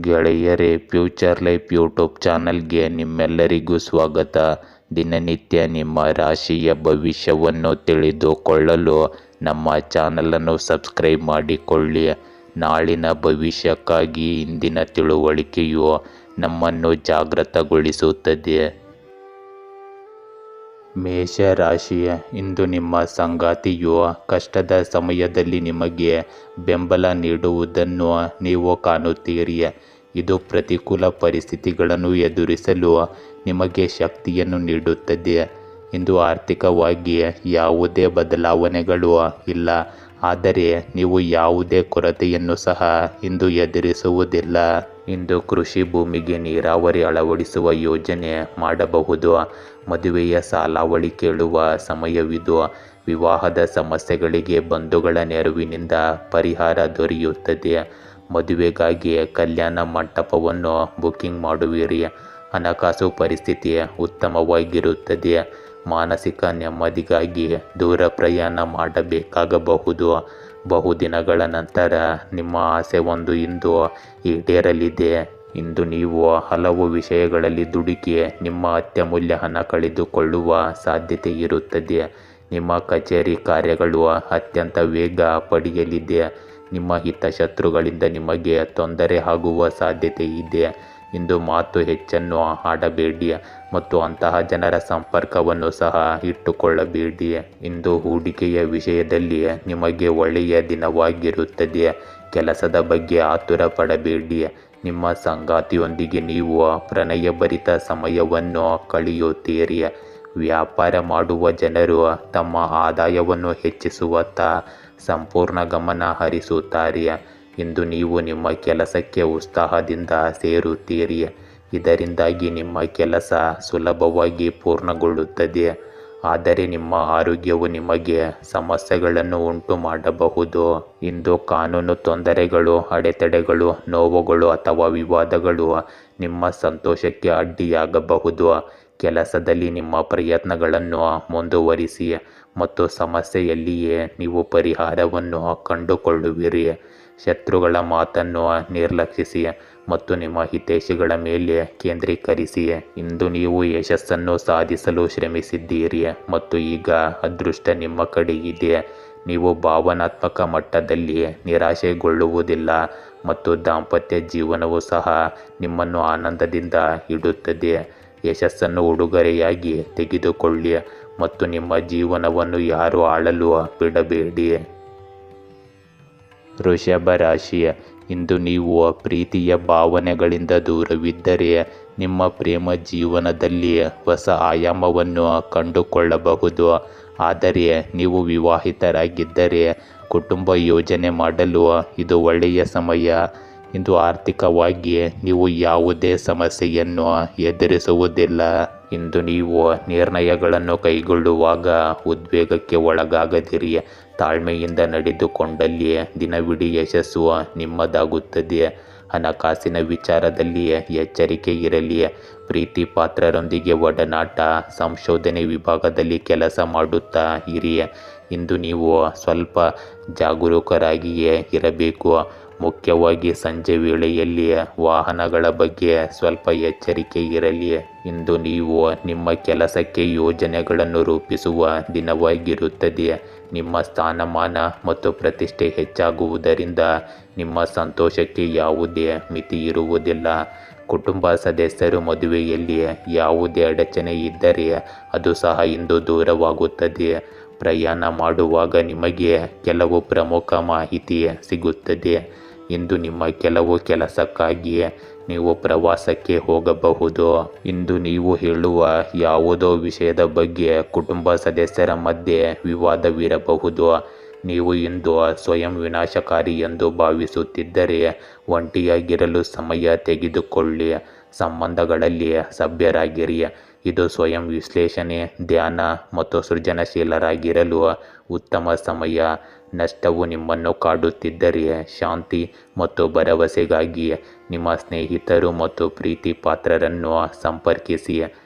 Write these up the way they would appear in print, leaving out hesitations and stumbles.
ಗೆಳೆಯರೇ, future life YouTube ಚಾನಲ್ಗೆ ನಿಮ್ಮೆಲ್ಲರಿಗೂ ಸ್ವಾಗತ. ದಿನನಿತ್ಯ ನಿಮ್ಮ ರಾಶಿಯ ಭವಿಷ್ಯವನ್ನು ತಿಳಿದುಕೊಳ್ಳಲು ನಮ್ಮ ಚಾನಲನ್ನು ಸಬ್ಸ್ಕ್ರೈಬ್ ಮಾಡಿಕೊಳ್ಳಿ. ನಾಳಿನ ಭವಿಷ್ಯಕ್ಕಾಗಿ ಇಂದಿನ ತಿಳುವಳಿಕೆಯು ನಮ್ಮನ್ನು ಜಾಗೃತಗೊಳಿಸುತ್ತದೆ. ಮೇಷ ರಾಶಿಯ ಇಂದು ನಿಮ್ಮ ಸಂಗಾತಿಯು ಕಷ್ಟದ ಸಮಯದಲ್ಲಿ ನಿಮಗೆ ಬೆಂಬಲ ನೀಡುವುದನ್ನು ನೀವು ಕಾಣುತ್ತೀರಿ. ಇದು ಪ್ರತಿಕೂಲ ಪರಿಸ್ಥಿತಿಗಳನ್ನು ಎದುರಿಸಲು ನಿಮಗೆ ಶಕ್ತಿಯನ್ನು ನೀಡುತ್ತದೆ. ಇಂದು ಆರ್ಥಿಕವಾಗಿ ಯಾವುದೇ ಬದಲಾವಣೆಗಳು ಇಲ್ಲ, ಆದರೆ ನೀವು ಯಾವುದೇ ಕೊರತೆಯನ್ನು ಸಹ ಇಂದು ಎದುರಿಸುವುದಿಲ್ಲ. ಇಂದು ಕೃಷಿ ಭೂಮಿಗೆ ನೀರಾವರಿ ಅಳವಡಿಸುವ ಯೋಜನೆ ಮಾಡಬಹುದು. ಮದುವೆಯ ಸಾಲಾವಳಿ ಕೇಳುವ ಸಮಯವಿದು. ವಿವಾಹದ ಸಮಸ್ಯೆಗಳಿಗೆ ಬಂಧುಗಳ ನೆರವಿನಿಂದ ಪರಿಹಾರ ದೊರೆಯುತ್ತದೆ. ಮದುವೆಗಾಗಿ ಕಲ್ಯಾಣ ಮಂಟಪವನ್ನು ಬುಕಿಂಗ್ ಮಾಡುವಿರಿ. ಹಣಕಾಸು ಪರಿಸ್ಥಿತಿ ಉತ್ತಮವಾಗಿರುತ್ತದೆ. ಮಾನಸಿಕ ನೆಮ್ಮದಿಗಾಗಿ ದೂರ ಪ್ರಯಾಣ ಮಾಡಬೇಕಾಗಬಹುದು. ಬಹುದಿನಗಳ ನಂತರ ನಿಮ್ಮ ಆಸೆ ಒಂದು ಇಂದು ಈಡೇರಲಿದೆ. ಇಂದು ನೀವು ಹಲವು ವಿಷಯಗಳಲ್ಲಿ ದುಡುಕಿ ನಿಮ್ಮ ಅತ್ಯಮೂಲ್ಯ ಹಣ ಕಳೆದುಕೊಳ್ಳುವ ಸಾಧ್ಯತೆ ಇರುತ್ತದೆ. ನಿಮ್ಮ ಕಚೇರಿ ಕಾರ್ಯಗಳು ಅತ್ಯಂತ ವೇಗ ಪಡೆಯಲಿದೆ. ನಿಮ್ಮ ಹಿತಶತ್ರುಗಳಿಂದ ನಿಮಗೆ ತೊಂದರೆ ಆಗುವ ಸಾಧ್ಯತೆ ಇದೆ. ಇಂದು ಮಾತು ಹೆಚ್ಚನ್ನು ಆಡಬೇಡಿ ಮತ್ತು ಅಂತಹ ಜನರ ಸಂಪರ್ಕವನ್ನು ಸಹ ಇಟ್ಟುಕೊಳ್ಳಬೇಡಿ. ಇಂದು ಹೂಡಿಕೆಯ ವಿಷಯದಲ್ಲಿ ನಿಮಗೆ ಒಳ್ಳೆಯ ದಿನವಾಗಿರುತ್ತದೆ. ಕೆಲಸದ ಬಗ್ಗೆ ಆತುರ ಪಡಬೇಡಿ. ನಿಮ್ಮ ಸಂಗಾತಿಯೊಂದಿಗೆ ನೀವು ಪ್ರಣಯಭರಿತ ಸಮಯವನ್ನು ಕಳೆಯುತ್ತೀರಿ. ವ್ಯಾಪಾರ ಮಾಡುವ ಜನರು ತಮ್ಮ ಆದಾಯವನ್ನು ಹೆಚ್ಚಿಸುವತ್ತ ಸಂಪೂರ್ಣ ಗಮನ ಹರಿಸುತ್ತಾರೆ. ಇಂದು ನೀವು ನಿಮ್ಮ ಕೆಲಸಕ್ಕೆ ಉತ್ಸಾಹದಿಂದ ಸೇರುತ್ತೀರಿ. ಇದರಿಂದಾಗಿ ನಿಮ್ಮ ಕೆಲಸ ಸುಲಭವಾಗಿ ಪೂರ್ಣಗೊಳ್ಳುತ್ತದೆ. ಆದರೆ ನಿಮ್ಮ ಆರೋಗ್ಯವು ನಿಮಗೆ ಸಮಸ್ಯೆಗಳನ್ನು ಉಂಟು ಮಾಡಬಹುದು. ಇಂದು ಕಾನೂನು ತೊಂದರೆಗಳು, ಅಡೆತಡೆಗಳು, ನೋವುಗಳು ಅಥವಾ ವಿವಾದಗಳು ನಿಮ್ಮ ಸಂತೋಷಕ್ಕೆ ಅಡ್ಡಿಯಾಗಬಹುದು. ಕೆಲಸದಲ್ಲಿ ನಿಮ್ಮ ಪ್ರಯತ್ನಗಳನ್ನು ಮುಂದುವರಿಸಿ ಮತ್ತು ಸಮಸ್ಯೆಯಲ್ಲಿಯೇ ನೀವು ಪರಿಹಾರವನ್ನು ಕಂಡುಕೊಳ್ಳುವಿರಿ. ಶತ್ರುಗಳ ಮಾತನ್ನು ನಿರ್ಲಕ್ಷಿಸಿ ಮತ್ತು ನಿಮ್ಮ ಹಿತೈಷಿಗಳ ಮೇಲೆ ಕೇಂದ್ರೀಕರಿಸಿ. ಇಂದು ನೀವು ಯಶಸ್ಸನ್ನು ಸಾಧಿಸಲು ಶ್ರಮಿಸಿದ್ದೀರಿ ಮತ್ತು ಈಗ ಅದೃಷ್ಟ ನಿಮ್ಮ ಕಡೆ ಇದೆ. ನೀವು ಭಾವನಾತ್ಮಕ ಮಟ್ಟದಲ್ಲಿ ನಿರಾಶೆಗೊಳ್ಳುವುದಿಲ್ಲ ಮತ್ತು ದಾಂಪತ್ಯ ಜೀವನವು ಸಹ ನಿಮ್ಮನ್ನು ಆನಂದದಿಂದ ಇಡುತ್ತದೆ. ಯಶಸ್ಸನ್ನು ಉಡುಗೊರೆಯಾಗಿ ತೆಗೆದುಕೊಳ್ಳಿ ಮತ್ತು ನಿಮ್ಮ ಜೀವನವನ್ನು ಯಾರೂ ಆಳಲು ಬಿಡಬೇಡಿ. ವೃಷಭ ರಾಶಿ ಇಂದು ನೀವು ಪ್ರೀತಿಯ ಭಾವನೆಗಳಿಂದ ದೂರವಿದ್ದರೆ ನಿಮ್ಮ ಪ್ರೇಮ ಜೀವನದಲ್ಲಿ ಹೊಸ ಆಯಾಮವನ್ನು ಕಂಡುಕೊಳ್ಳಬಹುದು. ಆದರೆ ನೀವು ವಿವಾಹಿತರಾಗಿದ್ದರೆ ಕುಟುಂಬ ಯೋಜನೆ ಮಾಡಲು ಇದು ಒಳ್ಳೆಯ ಸಮಯ. ಇಂದು ಆರ್ಥಿಕವಾಗಿ ನೀವು ಯಾವುದೇ ಸಮಸ್ಯೆಯನ್ನು ಎದುರಿಸುವುದಿಲ್ಲ. ಇಂದು ನೀವು ನಿರ್ಣಯಗಳನ್ನು ಕೈಗೊಳ್ಳುವಾಗ ಉದ್ವೇಗಕ್ಕೆ ಒಳಗಾಗದಿರಿ. ತಾಳ್ಮೆಯಿಂದ ನಡೆದುಕೊಂಡಲ್ಲಿ ದಿನವಿಡೀ ಯಶಸ್ಸು ನಿಮ್ಮದಾಗುತ್ತದೆ. ಹಣಕಾಸಿನ ವಿಚಾರದಲ್ಲಿ ಎಚ್ಚರಿಕೆ ಇರಲಿ. ಪ್ರೀತಿ ಪಾತ್ರರೊಂದಿಗೆ ಒಡನಾಟ, ಸಂಶೋಧನೆ ವಿಭಾಗದಲ್ಲಿ ಕೆಲಸ ಮಾಡುತ್ತಾ ಇರಿ. ಇಂದು ನೀವು ಸ್ವಲ್ಪ ಜಾಗರೂಕರಾಗಿಯೇ ಇರಬೇಕು. ಮುಖ್ಯವಾಗಿ ಸಂಜೆ ವೇಳೆಯಲ್ಲಿ ವಾಹನಗಳ ಬಗ್ಗೆ ಸ್ವಲ್ಪ ಎಚ್ಚರಿಕೆ ಇರಲಿ. ಇಂದು ನೀವು ನಿಮ್ಮ ಕೆಲಸಕ್ಕೆ ಯೋಜನೆಗಳನ್ನು ರೂಪಿಸುವ ದಿನವಾಗಿರುತ್ತದೆ. ನಿಮ್ಮ ಸ್ಥಾನಮಾನ ಮತ್ತು ಪ್ರತಿಷ್ಠೆ ಹೆಚ್ಚಾಗುವುದರಿಂದ ನಿಮ್ಮ ಸಂತೋಷಕ್ಕೆ ಯಾವುದೇ ಮಿತಿ ಇರುವುದಿಲ್ಲ. ಕುಟುಂಬ ಸದಸ್ಯರು ಮದುವೆಯಲ್ಲಿ ಯಾವುದೇ ಅಡಚಣೆ ಇದ್ದರೆ ಅದು ಸಹ ಇಂದು ದೂರವಾಗುತ್ತದೆ. ಪ್ರಯಾಣ ಮಾಡುವಾಗ ನಿಮಗೆ ಕೆಲವು ಪ್ರಮುಖ ಮಾಹಿತಿ ಸಿಗುತ್ತದೆ. ಇಂದು ನಿಮ್ಮ ಕೆಲವು ಕೆಲಸಕ್ಕಾಗಿ ನೀವು ಪ್ರವಾಸಕ್ಕೆ ಹೋಗಬಹುದು. ಇಂದು ನೀವು ಹೇಳುವ ಯಾವುದೋ ವಿಷಯದ ಬಗ್ಗೆ ಕುಟುಂಬ ಸದಸ್ಯರ ಮಧ್ಯೆ ವಿವಾದವಿರಬಹುದು. ನೀವು ಇಂದು ಸ್ವಯಂ ವಿನಾಶಕಾರಿ ಎಂದು ಭಾವಿಸುತ್ತಿದ್ದರೆ ಒಂಟಿಯಾಗಿರಲು ಸಮಯ ತೆಗೆದುಕೊಳ್ಳಿ. ಸಂಬಂಧಗಳಲ್ಲಿ ಸಭ್ಯರಾಗಿರಿ. ಇದು ಸ್ವಯಂ ವಿಶ್ಲೇಷಣೆ, ಧ್ಯಾನ ಮತ್ತು ಸೃಜನಶೀಲರಾಗಿರಲು ಉತ್ತಮ ಸಮಯ. ನಷ್ಟವು ನಿಮ್ಮನ್ನು ಕಾಡುತ್ತಿದ್ದರೆ ಶಾಂತಿ ಮತ್ತು ಭರವಸೆಗಾಗಿ ನಿಮ್ಮ ಸ್ನೇಹಿತರು ಮತ್ತು ಪ್ರೀತಿ ಪಾತ್ರರನ್ನು ಸಂಪರ್ಕಿಸಿ.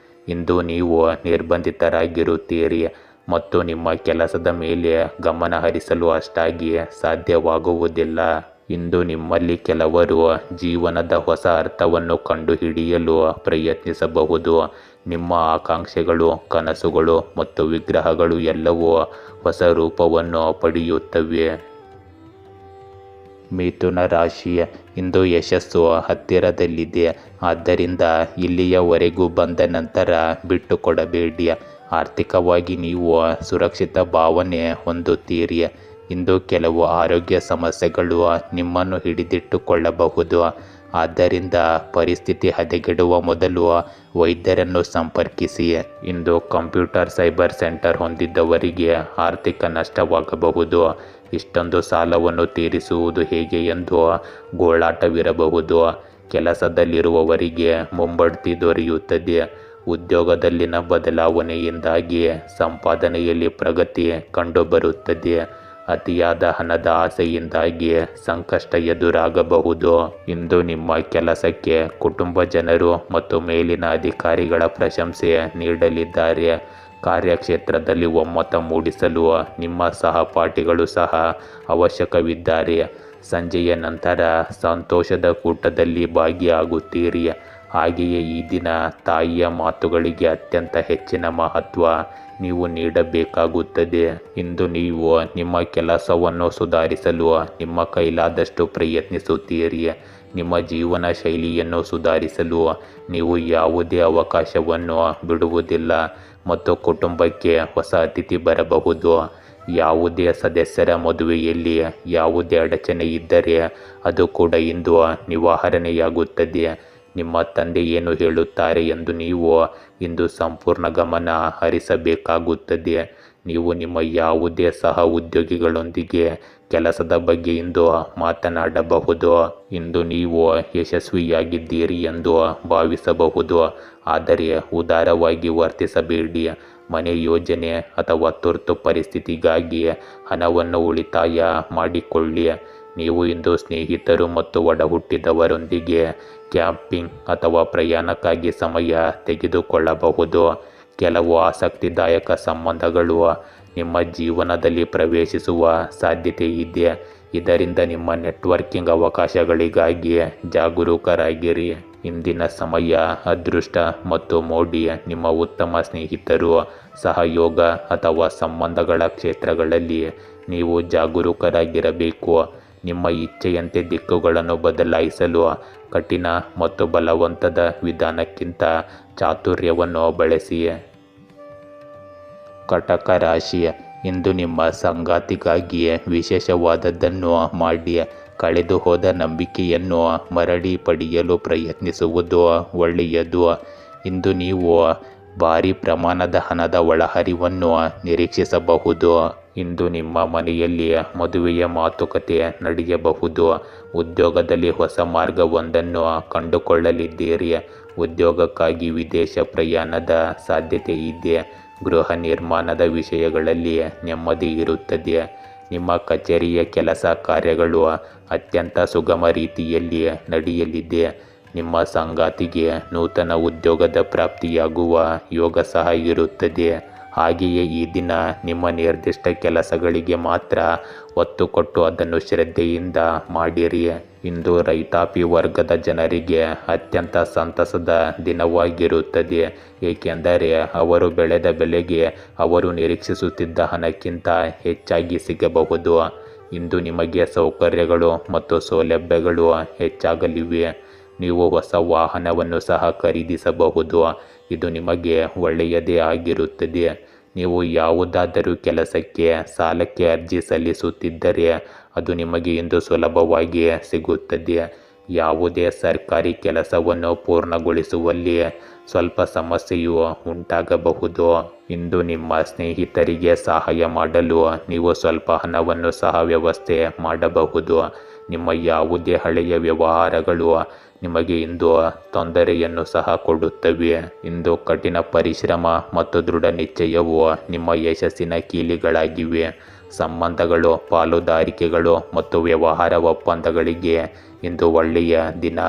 ಇಂದು ನೀವು ನಿರ್ಬಂಧಿತರಾಗಿರುತ್ತೀರಿ ಮತ್ತು ನಿಮ್ಮ ಕೆಲಸದ ಮೇಲೆ ಗಮನ ಹರಿಸಲು ಅಷ್ಟಾಗಿ ಸಾಧ್ಯವಾಗುವುದಿಲ್ಲ. ಇಂದು ನಿಮ್ಮಲ್ಲಿ ಕೆಲವರು ಜೀವನದ ಹೊಸ ಅರ್ಥವನ್ನು ಕಂಡುಹಿಡಿಯಲು ಪ್ರಯತ್ನಿಸಬಹುದು. ನಿಮ್ಮ ಆಕಾಂಕ್ಷೆಗಳು, ಕನಸುಗಳು ಮತ್ತು ವಿಗ್ರಹಗಳು ಎಲ್ಲವೂ ಹೊಸ ರೂಪವನ್ನು ಪಡೆಯುತ್ತವೆ. ಮಿಥುನ ರಾಶಿ, ಇಂದು ಯಶಸ್ಸು ಹತ್ತಿರದಲ್ಲಿದೆ. ಆದ್ದರಿಂದ ಇಲ್ಲಿಯವರೆಗೂ ಬಂದ ನಂತರ ಬಿಟ್ಟುಕೊಡಬೇಡಿ. ಆರ್ಥಿಕವಾಗಿ ನೀವು ಸುರಕ್ಷಿತ ಭಾವನೆ ಹೊಂದುತ್ತೀರಿ. ಇಂದು ಕೆಲವು ಆರೋಗ್ಯ ಸಮಸ್ಯೆಗಳು ನಿಮ್ಮನ್ನು ಹಿಡಿದಿಟ್ಟುಕೊಳ್ಳಬಹುದು. ಆದ್ದರಿಂದ ಪರಿಸ್ಥಿತಿ ಹದಗೆಡುವ ಮೊದಲು ವೈದ್ಯರನ್ನು ಸಂಪರ್ಕಿಸಿ. ಇಂದು ಕಂಪ್ಯೂಟರ್ ಸೈಬರ್ ಸೆಂಟರ್ ಹೊಂದಿದ್ದವರಿಗೆ ಆರ್ಥಿಕ ನಷ್ಟವಾಗಬಹುದು. ಇಷ್ಟೊಂದು ಸಾಲವನ್ನು ತೀರಿಸುವುದು ಹೇಗೆ ಎಂದು ಗೋಳಾಟವಿರಬಹುದು. ಕೆಲಸದಲ್ಲಿರುವವರಿಗೆ ಮುಂಬಡ್ತಿ ದೊರೆಯುತ್ತದೆ. ಉದ್ಯೋಗದಲ್ಲಿನ ಬದಲಾವಣೆಯಿಂದಾಗಿ ಸಂಪಾದನೆಯಲ್ಲಿ ಪ್ರಗತಿ ಕಂಡುಬರುತ್ತದೆ. ಅತಿಯಾದ ಹಣದ ಆಸೆಯಿಂದಾಗಿ ಸಂಕಷ್ಟ ಎದುರಾಗಬಹುದು. ಇಂದು ನಿಮ್ಮ ಕೆಲಸಕ್ಕೆ ಕುಟುಂಬ ಜನರು ಮತ್ತು ಮೇಲಿನ ಅಧಿಕಾರಿಗಳ ಪ್ರಶಂಸೆ ನೀಡಲಿದ್ದಾರೆ. ಕಾರ್ಯಕ್ಷೇತ್ರದಲ್ಲಿ ಒಮ್ಮತ ಮೂಡಿಸಲು ನಿಮ್ಮ ಸಹಪಾಠಿಗಳು ಸಹ ಅವಶ್ಯಕವಿದ್ದಾರೆ. ಸಂಜೆಯ ನಂತರ ಸಂತೋಷದ ಕೂಟದಲ್ಲಿ ಭಾಗಿಯಾಗುತ್ತೀರಿ. ಹಾಗೆಯೇ ಈ ದಿನ ತಾಯಿಯ ಮಾತುಗಳಿಗೆ ಅತ್ಯಂತ ಹೆಚ್ಚಿನ ಮಹತ್ವ ನೀವು ನೀಡಬೇಕಾಗುತ್ತದೆ. ಇಂದು ನೀವು ನಿಮ್ಮ ಕೆಲಸವನ್ನು ಸುಧಾರಿಸಲು ನಿಮ್ಮ ಕೈಲಾದಷ್ಟು ಪ್ರಯತ್ನಿಸುತ್ತೀರಿ. ನಿಮ್ಮ ಜೀವನ ಶೈಲಿಯನ್ನು ಸುಧಾರಿಸಲು ನೀವು ಯಾವುದೇ ಅವಕಾಶವನ್ನು ಬಿಡುವುದಿಲ್ಲ ಮತ್ತು ಕುಟುಂಬಕ್ಕೆ ಹೊಸ ಅತಿಥಿ ಬರಬಹುದು. ಯಾವುದೇ ಸದಸ್ಯರ ಮದುವೆಯಲ್ಲಿ ಯಾವುದೇ ಅಡಚಣೆ ಇದ್ದರೆ ಅದು ಕೂಡ ಇಂದು ನಿವಾರಣೆಯಾಗುತ್ತದೆ. ನಿಮ್ಮ ತಂದೆ ಏನು ಹೇಳುತ್ತಾರೆ ಎಂದು ನೀವು ಇಂದು ಸಂಪೂರ್ಣ ಗಮನ ಹರಿಸಬೇಕಾಗುತ್ತದೆ. ನೀವು ನಿಮ್ಮ ಯಾವುದೇ ಸಹ ಉದ್ಯೋಗಿಗಳೊಂದಿಗೆ ಕೆಲಸದ ಬಗ್ಗೆ ಇಂದು ಮಾತನಾಡಬಹುದು. ಇಂದು ನೀವು ಯಶಸ್ವಿಯಾಗಿದ್ದೀರಿ ಎಂದು ಭಾವಿಸಬಹುದು, ಆದರೆ ಉದಾರವಾಗಿ ವರ್ತಿಸಬೇಡಿ. ಮನೆ ಯೋಜನೆ ಅಥವಾ ತುರ್ತು ಪರಿಸ್ಥಿತಿಗಾಗಿ ಹಣವನ್ನು ಉಳಿತಾಯ ಮಾಡಿಕೊಳ್ಳಿ. ನೀವು ಇಂದು ಸ್ನೇಹಿತರು ಮತ್ತು ಒಡಹುಟ್ಟಿದವರೊಂದಿಗೆ ಕ್ಯಾಂಪಿಂಗ್ ಅಥವಾ ಪ್ರಯಾಣಕ್ಕಾಗಿ ಸಮಯ ತೆಗೆದುಕೊಳ್ಳಬಹುದು. ಕೆಲವು ಆಸಕ್ತಿದಾಯಕ ಸಂಬಂಧಗಳು ನಿಮ್ಮ ಜೀವನದಲ್ಲಿ ಪ್ರವೇಶಿಸುವ ಸಾಧ್ಯತೆ ಇದೆ. ಇದರಿಂದ ನಿಮ್ಮ ನೆಟ್ವರ್ಕಿಂಗ್ ಅವಕಾಶಗಳಿಗಾಗಿ ಜಾಗರೂಕರಾಗಿರಿ. ಇಂದಿನ ಸಮಯ ಅದೃಷ್ಟ ಮತ್ತು ಮೋಡಿ ನಿಮ್ಮ ಉತ್ತಮ ಸ್ನೇಹಿತರು, ಸಹಯೋಗ ಅಥವಾ ಸಂಬಂಧಗಳ ಕ್ಷೇತ್ರಗಳಲ್ಲಿ ನೀವು ಜಾಗರೂಕರಾಗಿರಬೇಕು. ನಿಮ್ಮ ಇಚ್ಛೆಯಂತೆ ದಿಕ್ಕುಗಳನ್ನು ಬದಲಾಯಿಸಲು ಕಠಿಣ ಮತ್ತು ಬಲವಂತದ ವಿಧಾನಕ್ಕಿಂತ ಚಾತುರ್ಯವನ್ನು ಬಳಸಿ. ಕಟಕ ರಾಶಿ, ಇಂದು ನಿಮ್ಮ ಸಂಗಾತಿಗಾಗಿ ವಿಶೇಷವಾದದ್ದನ್ನು ಮಾಡಿ. ಕಳೆದು ಹೋದ ನಂಬಿಕೆಯನ್ನು ಮರಳಿ ಪಡೆಯಲು ಪ್ರಯತ್ನಿಸುವುದು ಒಳ್ಳೆಯದು. ಇಂದು ನೀವು ಭಾರಿ ಪ್ರಮಾಣದ ಹಣದ ಒಳಹರಿವನ್ನು ನಿರೀಕ್ಷಿಸಬಹುದು. ಇಂದು ನಿಮ್ಮ ಮನೆಯಲ್ಲಿ ಮದುವೆಯ ಮಾತುಕತೆ ನಡೆಯಬಹುದು. ಉದ್ಯೋಗದಲ್ಲಿ ಹೊಸ ಮಾರ್ಗವೊಂದನ್ನು ಕಂಡುಕೊಳ್ಳಲಿದ್ದೀರಿ. ಉದ್ಯೋಗಕ್ಕಾಗಿ ವಿದೇಶ ಪ್ರಯಾಣದ ಸಾಧ್ಯತೆ ಇದೆ. ಗೃಹ ನಿರ್ಮಾಣದ ವಿಷಯಗಳಲ್ಲಿ ನೆಮ್ಮದಿ ಇರುತ್ತದೆ. ನಿಮ್ಮ ಕಚೇರಿಯ ಕೆಲಸ ಕಾರ್ಯಗಳು ಅತ್ಯಂತ ಸುಗಮ ರೀತಿಯಲ್ಲಿ ನಡೆಯಲಿದೆ. ನಿಮ್ಮ ಸಂಗಾತಿಗೆ ನೂತನ ಉದ್ಯೋಗದ ಪ್ರಾಪ್ತಿಯಾಗುವ ಯೋಗ ಸಹ ಇರುತ್ತದೆ. ಹಾಗೆಯೇ ಈ ದಿನ ನಿಮ್ಮ ನಿರ್ದಿಷ್ಟ ಕೆಲಸಗಳಿಗೆ ಮಾತ್ರ ಒತ್ತು ಕೊಟ್ಟು ಅದನ್ನು ಶ್ರದ್ಧೆಯಿಂದ ಮಾಡಿರಿ. ಇಂದು ರೈತಾಪಿ ವರ್ಗದ ಜನರಿಗೆ ಅತ್ಯಂತ ಸಂತಸದ ದಿನವಾಗಿರುತ್ತದೆ, ಏಕೆಂದರೆ ಅವರು ಬೆಳೆದ ಬೆಲೆಗೆ ಅವರು ನಿರೀಕ್ಷಿಸುತ್ತಿದ್ದ ಹಣಕ್ಕಿಂತ ಹೆಚ್ಚಾಗಿ ಸಿಗಬಹುದು. ಇಂದು ನಿಮಗೆ ಸೌಕರ್ಯಗಳು ಮತ್ತು ಸೌಲಭ್ಯಗಳು ಹೆಚ್ಚಾಗಲಿವೆ. ನೀವು ಹೊಸ ವಾಹನವನ್ನು ಸಹ ಖರೀದಿಸಬಹುದು. ಇದು ನಿಮಗೆ ಒಳ್ಳೆಯದೇ ಆಗಿರುತ್ತದೆ. ನೀವು ಯಾವುದಾದರೂ ಕೆಲಸಕ್ಕೆ ಸಾಲಕ್ಕೆ ಅರ್ಜಿ ಸಲ್ಲಿಸುತ್ತಿದ್ದರೆ ಅದು ನಿಮಗೆ ಇಂದು ಸುಲಭವಾಗಿ ಸಿಗುತ್ತದೆ. ಯಾವುದೇ ಸರ್ಕಾರಿ ಕೆಲಸವನ್ನು ಪೂರ್ಣಗೊಳಿಸುವಲ್ಲಿ ಸ್ವಲ್ಪ ಸಮಸ್ಯೆಯು ಉಂಟಾಗಬಹುದು. ಇಂದು ನಿಮ್ಮ ಸ್ನೇಹಿತರಿಗೆ ಸಹಾಯ ಮಾಡಲು ನೀವು ಸ್ವಲ್ಪ ಹಣವನ್ನು ಸಹ ವ್ಯವಸ್ಥೆ ಮಾಡಬಹುದು. ನಿಮ್ಮ ಯಾವುದೇ ಹಳೆಯ ವ್ಯವಹಾರಗಳು ನಿಮಗೆ ಇಂದು ತೊಂದರೆಯನ್ನು ಸಹ ಕೊಡುತ್ತವೆ. ಇಂದು ಕಠಿಣ ಪರಿಶ್ರಮ ಮತ್ತು ದೃಢ ನಿಶ್ಚಯವು ನಿಮ್ಮ ಯಶಸ್ಸಿನ ಕೀಲಿಗಳಾಗಿವೆ. ಸಂಬಂಧಗಳು, ಪಾಲುದಾರಿಕೆಗಳು ಮತ್ತು ವ್ಯವಹಾರ ಒಪ್ಪಂದಗಳಿಗೆ ಇಂದು ಒಳ್ಳೆಯ ದಿನ.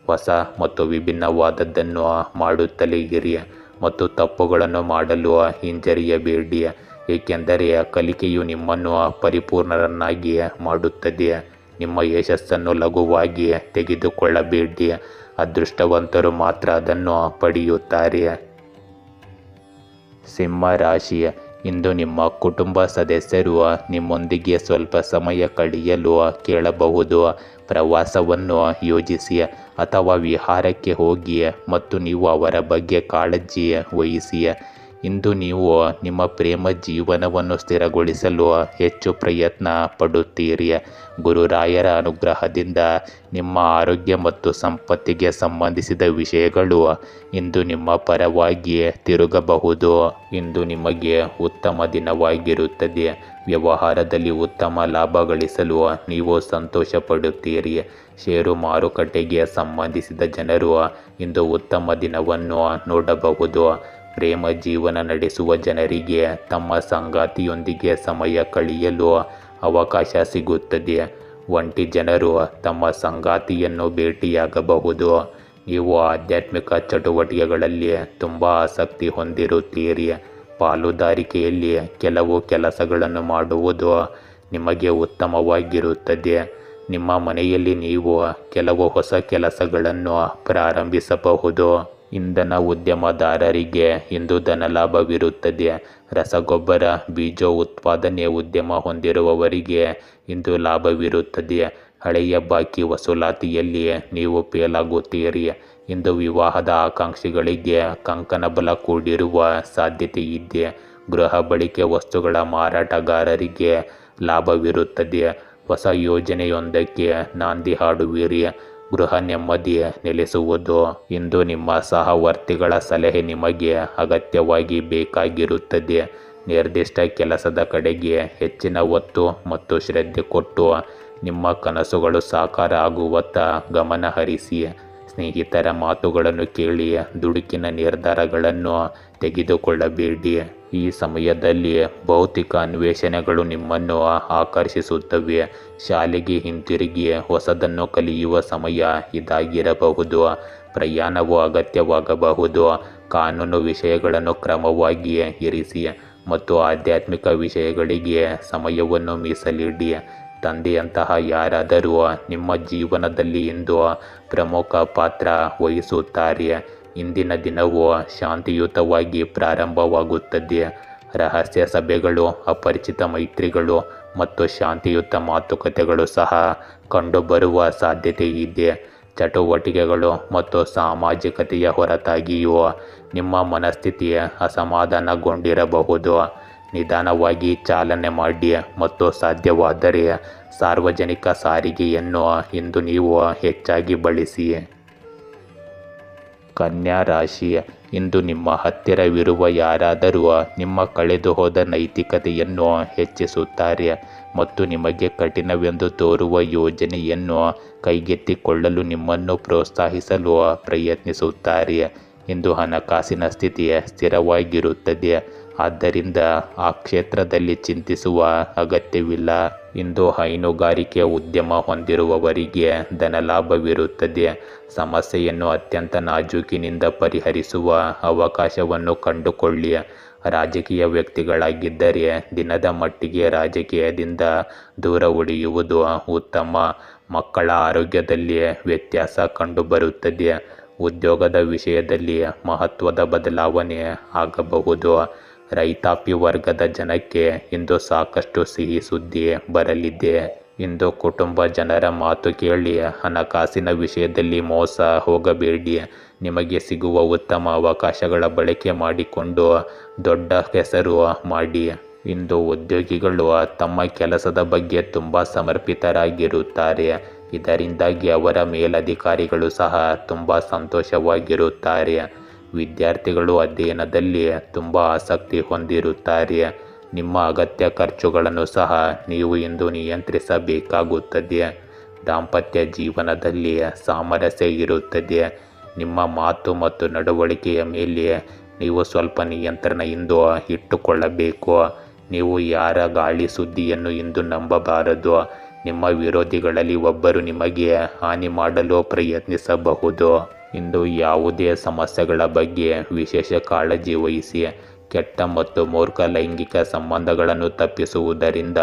ಹೊಸ ಮತ್ತು ವಿಭಿನ್ನವಾದದ್ದನ್ನು ಮಾಡುತ್ತಲೇ ಇರಿ ಮತ್ತು ತಪ್ಪುಗಳನ್ನು ಮಾಡಲು ಹಿಂಜರಿಯಬೇಡಿ, ಏಕೆಂದರೆ ಕಲಿಕೆಯು ನಿಮ್ಮನ್ನು ಪರಿಪೂರ್ಣರನ್ನಾಗಿ ಮಾಡುತ್ತದೆ. ನಿಮ್ಮ ಯಶಸ್ಸನ್ನು ಲಘುವಾಗಿ ತೆಗೆದುಕೊಳ್ಳಬೇಡಿ. ಅದೃಷ್ಟವಂತರು ಮಾತ್ರ ಅದನ್ನು ಪಡೆಯುತ್ತಾರೆ. ಸಿಂಹ ರಾಶಿ, ಇಂದು ನಿಮ್ಮ ಕುಟುಂಬ ಸದಸ್ಯರು ನಿಮ್ಮೊಂದಿಗೆ ಸ್ವಲ್ಪ ಸಮಯ ಕಳೆಯಲು ಕೇಳಬಹುದು. ಪ್ರವಾಸವನ್ನು ಯೋಜಿಸಿ ಅಥವಾ ವಿಹಾರಕ್ಕೆ ಹೋಗಿ ಮತ್ತು ನೀವು ಅವರ ಬಗ್ಗೆ ಕಾಳಜಿ ವಹಿಸಿ. ಇಂದು ನೀವು ನಿಮ್ಮ ಪ್ರೇಮ ಜೀವನವನ್ನು ಸ್ಥಿರಗೊಳಿಸಲು ಹೆಚ್ಚು ಪ್ರಯತ್ನ ಪಡುತ್ತೀರಿ. ಗುರುರಾಯರ ಅನುಗ್ರಹದಿಂದ ನಿಮ್ಮ ಆರೋಗ್ಯ ಮತ್ತು ಸಂಪತ್ತಿಗೆ ಸಂಬಂಧಿಸಿದ ವಿಷಯಗಳು ಇಂದು ನಿಮ್ಮ ಪರವಾಗಿ ತಿರುಗಬಹುದು. ಇಂದು ನಿಮಗೆ ಉತ್ತಮ ದಿನವಾಗಿರುತ್ತದೆ. ವ್ಯವಹಾರದಲ್ಲಿ ಉತ್ತಮ ಲಾಭ ಗಳಿಸಲು ನೀವು ಸಂತೋಷ ಪಡುತ್ತೀರಿ. ಷೇರು ಮಾರುಕಟ್ಟೆಗೆ ಸಂಬಂಧಿಸಿದ ಜನರು ಇಂದು ಉತ್ತಮ ದಿನವನ್ನು ನೋಡಬಹುದು. ಪ್ರೇಮ ಜೀವನ ನಡೆಸುವ ಜನರಿಗೆ ತಮ್ಮ ಸಂಗಾತಿಯೊಂದಿಗೆ ಸಮಯ ಕಳೆಯಲು ಅವಕಾಶ ಸಿಗುತ್ತದೆ. ಒಂಟಿ ಜನರು ತಮ್ಮ ಸಂಗಾತಿಯನ್ನು ಭೇಟಿಯಾಗಬಹುದು. ನೀವು ಆಧ್ಯಾತ್ಮಿಕ ಚಟುವಟಿಕೆಗಳಲ್ಲಿ ತುಂಬ ಆಸಕ್ತಿ ಹೊಂದಿರುತ್ತೀರಿ. ಪಾಲುದಾರಿಕೆಯಲ್ಲಿ ಕೆಲವು ಕೆಲಸಗಳನ್ನು ಮಾಡುವುದು ನಿಮಗೆ ಉತ್ತಮವಾಗಿರುತ್ತದೆ. ನಿಮ್ಮ ಮನೆಯಲ್ಲಿ ನೀವು ಕೆಲವು ಹೊಸ ಕೆಲಸಗಳನ್ನು ಪ್ರಾರಂಭಿಸಬಹುದು. ಇಂಧನ ಉದ್ಯಮದಾರರಿಗೆ ಇಂದು ಧನಲಾಭವಿರುತ್ತದೆ. ರಸಗೊಬ್ಬರ, ಬೀಜ ಉತ್ಪಾದನೆ ಉದ್ಯಮ ಹೊಂದಿರುವವರಿಗೆ ಇಂದು ಲಾಭವಿರುತ್ತದೆ. ಹಳೆಯ ಬಾಕಿ ವಸೂಲಾತಿಯಲ್ಲಿ ನೀವು ಫೇಲಾಗುತ್ತೀರಿ. ಇಂದು ವಿವಾಹದ ಆಕಾಂಕ್ಷಿಗಳಿಗೆ ಕಂಕಣ ಬಲ ಕೂಡಿರುವ ಸಾಧ್ಯತೆ ಇದೆ. ಗೃಹ ಬಳಕೆ ವಸ್ತುಗಳ ಮಾರಾಟಗಾರರಿಗೆ ಲಾಭವಿರುತ್ತದೆ. ಹೊಸ ಯೋಜನೆಯೊಂದಕ್ಕೆ ನಾಂದಿ ಹಾಡುವಿರಿ. ಗೃಹ ನೆಮ್ಮದಿ ನೆಲೆಸುವುದು. ಇಂದು ನಿಮ್ಮ ಸಹವರ್ತಿಗಳ ಸಲಹೆ ನಿಮಗೆ ಅಗತ್ಯವಾಗಿ ಬೇಕಾಗಿರುತ್ತದೆ. ನಿರ್ದಿಷ್ಟ ಕೆಲಸದ ಕಡೆಗೆ ಹೆಚ್ಚಿನ ಒತ್ತು ಮತ್ತು ಶ್ರದ್ಧೆ ಕೊಟ್ಟು ನಿಮ್ಮ ಕನಸುಗಳು ಸಾಕಾರ ಆಗುವತ್ತ ಗಮನ ಹರಿಸಿ. ಸ್ನೇಹಿತರ ಮಾತುಗಳನ್ನು ಕೇಳಿ ದುಡುಕಿನ ನಿರ್ಧಾರಗಳನ್ನು ತೆಗೆದುಕೊಳ್ಳಬೇಡಿ. ಈ ಸಮಯದಲ್ಲಿ ಭೌತಿಕ ಅನ್ವೇಷಣೆಗಳು ನಿಮ್ಮನ್ನು ಆಕರ್ಷಿಸುತ್ತವೆ. ಶಾಲೆಗೆ ಹಿಂತಿರುಗಿ ಹೊಸದನ್ನು ಕಲಿಯುವ ಸಮಯ ಇದಾಗಿರಬಹುದು. ಪ್ರಯಾಣವು ಅಗತ್ಯವಾಗಬಹುದು. ಕಾನೂನು ವಿಷಯಗಳನ್ನು ಕ್ರಮವಾಗಿ ಇರಿಸಿ ಮತ್ತು ಆಧ್ಯಾತ್ಮಿಕ ವಿಷಯಗಳಿಗೆ ಸಮಯವನ್ನು ಮೀಸಲಿಡಿ. ತಂದೆಯಂತಹ ಯಾರಾದರೂ ನಿಮ್ಮ ಜೀವನದಲ್ಲಿ ಇಂದು ಪ್ರಮುಖ ಪಾತ್ರ ವಹಿಸುತ್ತಾರೆ. ಇಂದಿನ ದಿನವು ಶಾಂತಿಯುತವಾಗಿ ಪ್ರಾರಂಭವಾಗುತ್ತದೆ. ರಹಸ್ಯ ಸಭೆಗಳು, ಅಪರಿಚಿತ ಮೈತ್ರಿಗಳು ಮತ್ತು ಶಾಂತಿಯುತ ಮಾತುಕತೆಗಳು ಸಹ ಕಂಡುಬರುವ ಸಾಧ್ಯತೆ ಇದೆ. ಚಟುವಟಿಕೆಗಳು ಮತ್ತು ಸಾಮಾಜಿಕತೆಯ ಹೊರತಾಗಿಯೂ ನಿಮ್ಮ ಮನಸ್ಥಿತಿ ಅಸಮಾಧಾನಗೊಂಡಿರಬಹುದು. ನಿಧಾನವಾಗಿ ಚಾಲನೆ ಮಾಡಿ ಮತ್ತು ಸಾಧ್ಯವಾದರೆ ಸಾರ್ವಜನಿಕ ಸಾರಿಗೆಯನ್ನು ಇಂದು ನೀವು ಹೆಚ್ಚಾಗಿ ಬಳಸಿ. ಕನ್ಯಾ ರಾಶಿ, ಇಂದು ನಿಮ್ಮ ಹತ್ತಿರವಿರುವ ಯಾರಾದರೂ ನಿಮ್ಮ ಕಳೆದುಹೋದ ನೈತಿಕತೆಯನ್ನು ಹೆಚ್ಚಿಸುತ್ತಾರೆ ಮತ್ತು ನಿಮಗೆ ಕಠಿಣವೆಂದು ತೋರುವ ಯೋಜನೆಯನ್ನು ಕೈಗೆತ್ತಿಕೊಳ್ಳಲು ನಿಮ್ಮನ್ನು ಪ್ರೋತ್ಸಾಹಿಸಲು ಪ್ರಯತ್ನಿಸುತ್ತಾರೆ. ಇಂದು ಹಣಕಾಸಿನ ಸ್ಥಿತಿ ಸ್ಥಿರವಾಗಿರುತ್ತದೆ, ಆದ್ದರಿಂದ ಆ ಕ್ಷೇತ್ರದಲ್ಲಿ ಚಿಂತಿಸುವ ಅಗತ್ಯವಿಲ್ಲ. ಇಂದು ಹೈನುಗಾರಿಕೆ ಉದ್ಯಮ ಹೊಂದಿರುವವರಿಗೆ ಧನಲಾಭವಿರುತ್ತದೆ. ಸಮಸ್ಯೆಯನ್ನು ಅತ್ಯಂತ ನಾಜೂಕಿನಿಂದ ಪರಿಹರಿಸುವ ಅವಕಾಶವನ್ನು ಕಂಡುಕೊಳ್ಳಿ. ರಾಜಕೀಯ ವ್ಯಕ್ತಿಗಳಾಗಿದ್ದರೆ ದಿನದ ಮಟ್ಟಿಗೆ ರಾಜಕೀಯದಿಂದ ದೂರ ಉಳಿಯುವುದು ಉತ್ತಮ. ಮಕ್ಕಳ ಆರೋಗ್ಯದಲ್ಲಿ ವ್ಯತ್ಯಾಸ ಕಂಡುಬರುತ್ತದೆ. ಉದ್ಯೋಗದ ವಿಷಯದಲ್ಲಿ ಮಹತ್ವದ ಬದಲಾವಣೆ ಆಗಬಹುದು. ರೈತಾಪಿ ವರ್ಗದ ಜನಕ್ಕೆ ಇಂದು ಸಾಕಷ್ಟು ಸಿಹಿ ಸುದ್ದಿ ಬರಲಿದೆ. ಇಂದು ಕುಟುಂಬ ಜನರ ಮಾತು ಕೇಳಿ ಹಣಕಾಸಿನ ವಿಷಯದಲ್ಲಿ ಮೋಸ ಹೋಗಬೇಡಿ. ನಿಮಗೆ ಸಿಗುವ ಉತ್ತಮ ಅವಕಾಶಗಳ ಬಳಕೆ ಮಾಡಿಕೊಂಡು ದೊಡ್ಡ ಹೆಸರು ಮಾಡಿ. ಇಂದು ಉದ್ಯೋಗಿಗಳು ತಮ್ಮ ಕೆಲಸದ ಬಗ್ಗೆ ತುಂಬ ಸಮರ್ಪಿತರಾಗಿರುತ್ತಾರೆ. ಇದರಿಂದಾಗಿ ಅವರ ಮೇಲಧಿಕಾರಿಗಳು ಸಹ ತುಂಬ ಸಂತೋಷವಾಗಿರುತ್ತಾರೆ. ವಿದ್ಯಾರ್ಥಿಗಳು ಅಧ್ಯಯನದಲ್ಲಿ ತುಂಬ ಆಸಕ್ತಿ ಹೊಂದಿರುತ್ತಾರೆ. ನಿಮ್ಮ ಅಗತ್ಯ ಖರ್ಚುಗಳನ್ನು ಸಹ ನೀವು ಇಂದು ನಿಯಂತ್ರಿಸಬೇಕಾಗುತ್ತದೆ. ದಾಂಪತ್ಯ ಜೀವನದಲ್ಲಿ ಸಾಮರಸ್ಯ ಇರುತ್ತದೆ. ನಿಮ್ಮ ಮಾತು ಮತ್ತು ನಡವಳಿಕೆಯ ಮೇಲೆ ನೀವು ಸ್ವಲ್ಪ ನಿಯಂತ್ರಣ ಇಂದು ಇಟ್ಟುಕೊಳ್ಳಬೇಕು. ನೀವು ಯಾರ ಗಾಳಿ ಸುದ್ದಿಯನ್ನು ಇಂದು ನಂಬಬಾರದು. ನಿಮ್ಮ ವಿರೋಧಿಗಳಲ್ಲಿ ಒಬ್ಬರು ನಿಮಗೆ ಹಾನಿ ಮಾಡಲು ಪ್ರಯತ್ನಿಸಬಹುದು. ಇಂದು ಯಾವುದೇ ಸಮಸ್ಯೆಗಳ ಬಗ್ಗೆ ವಿಶೇಷ ಕಾಳಜಿ ವಹಿಸಿ. ಕೆಟ್ಟ ಮತ್ತು ಮೂರ್ಖ ಲೈಂಗಿಕ ಸಂಬಂಧಗಳನ್ನು ತಪ್ಪಿಸುವುದರಿಂದ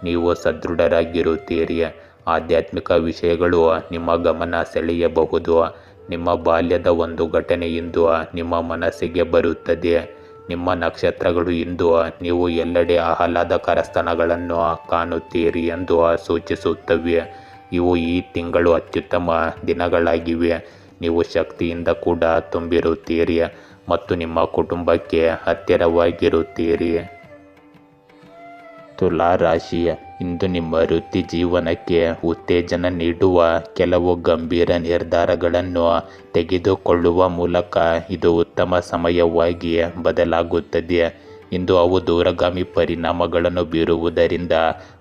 ನೀವು ಸದೃಢರಾಗಿರುತ್ತೀರಿ. ಆಧ್ಯಾತ್ಮಿಕ ವಿಷಯಗಳು ನಿಮ್ಮ ಗಮನ ಸೆಳೆಯಬಹುದು. ನಿಮ್ಮ ಬಾಲ್ಯದ ಒಂದು ಘಟನೆ ಇಂದು ನಿಮ್ಮ ಮನಸ್ಸಿಗೆ ಬರುತ್ತದೆ. ನಿಮ್ಮ ನಕ್ಷತ್ರಗಳು ಇಂದು ನೀವು ಎಲ್ಲೆಡೆ ಆಹ್ಲಾದಕರ ಸ್ಥಳಗಳನ್ನು ಕಾಣುತ್ತೀರಿ ಎಂದು ಸೂಚಿಸುತ್ತವೆ. ಇವು ಈ ತಿಂಗಳು ಅತ್ಯುತ್ತಮ ದಿನಗಳಾಗಿವೆ. ನೀವು ಶಕ್ತಿಯಿಂದ ಕೂಡ ತುಂಬಿರುತ್ತೀರಿ ಮತ್ತು ನಿಮ್ಮ ಕುಟುಂಬಕ್ಕೆ ಹತ್ತಿರವಾಗಿರುತ್ತೀರಿ. ತುಲಾ ರಾಶಿ, ಇಂದು ನಿಮ್ಮ ವೃತ್ತಿ ಜೀವನಕ್ಕೆ ಉತ್ತೇಜನ ನೀಡುವ ಕೆಲವು ಗಂಭೀರ ನಿರ್ಧಾರಗಳನ್ನು ತೆಗೆದುಕೊಳ್ಳುವ ಮೂಲಕ ಇದು ಉತ್ತಮ ಸಮಯವಾಗಿ ಬದಲಾಗುತ್ತದೆ. ಇಂದು ಅವು ದೂರಗಾಮಿ ಪರಿಣಾಮಗಳನ್ನು ಬೀರುವುದರಿಂದ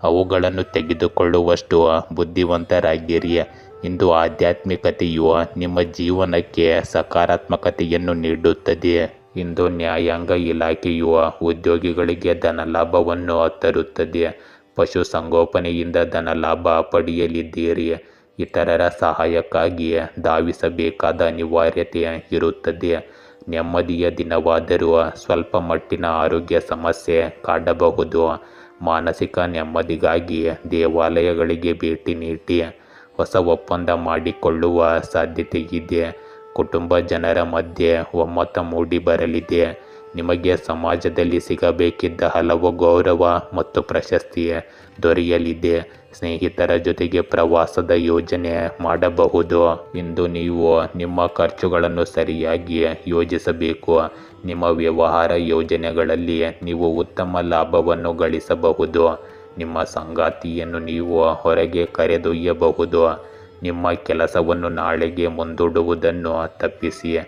ಅವುಗಳನ್ನು ತೆಗೆದುಕೊಳ್ಳುವಷ್ಟು ಬುದ್ಧಿವಂತರಾಗಿರಿ. ಇಂದು ಆಧ್ಯಾತ್ಮಿಕತೆಯು ನಿಮ್ಮ ಜೀವನಕ್ಕೆ ಸಕಾರಾತ್ಮಕತೆಯನ್ನು ನೀಡುತ್ತದೆ. ಇಂದು ನ್ಯಾಯಾಂಗ ಇಲಾಖೆಯು ಉದ್ಯೋಗಿಗಳಿಗೆ ಧನಲಾಭವನ್ನು ತರುತ್ತದೆ. ಪಶುಸಂಗೋಪನೆಯಿಂದ ಧನಲಾಭ ಪಡೆಯಲಿದ್ದೀರಿ. ಇತರರ ಸಹಾಯಕ್ಕಾಗಿ ಧಾವಿಸಬೇಕಾದ ಅನಿವಾರ್ಯತೆ ಇರುತ್ತದೆ. ನೆಮ್ಮದಿಯ ದಿನವಾದರೂ ಸ್ವಲ್ಪ ಮಟ್ಟಿನ ಆರೋಗ್ಯ ಸಮಸ್ಯೆ ಕಾಡಬಹುದು. ಮಾನಸಿಕ ನೆಮ್ಮದಿಗಾಗಿ ದೇವಾಲಯಗಳಿಗೆ ಭೇಟಿ ನೀಡಿ. ಹೊಸ ಒಪ್ಪಂದ ಮಾಡಿಕೊಳ್ಳುವ ಸಾಧ್ಯತೆ ಇದೆ. ಕುಟುಂಬ ಜನರ ಮಧ್ಯೆ ಒಮ್ಮತ ಮೂಡಿ ಬರಲಿದೆ. ನಿಮಗೆ ಸಮಾಜದಲ್ಲಿ ಸಿಗಬೇಕಿದ್ದ ಹಲವು ಗೌರವ ಮತ್ತು ಪ್ರಶಸ್ತಿ ದೊರೆಯಲಿದೆ. ಸ್ನೇಹಿತರ ಜೊತೆಗೆ ಪ್ರವಾಸದ ಯೋಜನೆ ಮಾಡಬಹುದು. ಇಂದು ನೀವು ನಿಮ್ಮ ಖರ್ಚುಗಳನ್ನು ಸರಿಯಾಗಿ ಯೋಜಿಸಬೇಕು. ನಿಮ್ಮ ವ್ಯವಹಾರ ಯೋಜನೆಗಳಲ್ಲಿ ನೀವು ಉತ್ತಮ ಲಾಭವನ್ನು ಗಳಿಸಬಹುದು. ನಿಮ್ಮ ಸಂಗಾತಿಯನ್ನು ನೀವು ಹೊರಗೆ ಕರೆದೊಯ್ಯಬಹುದು. ನಿಮ್ಮ ಕೆಲಸವನ್ನು ನಾಳೆಗೆ ಮುಂದೂಡುವುದನ್ನು ತಪ್ಪಿಸಿ.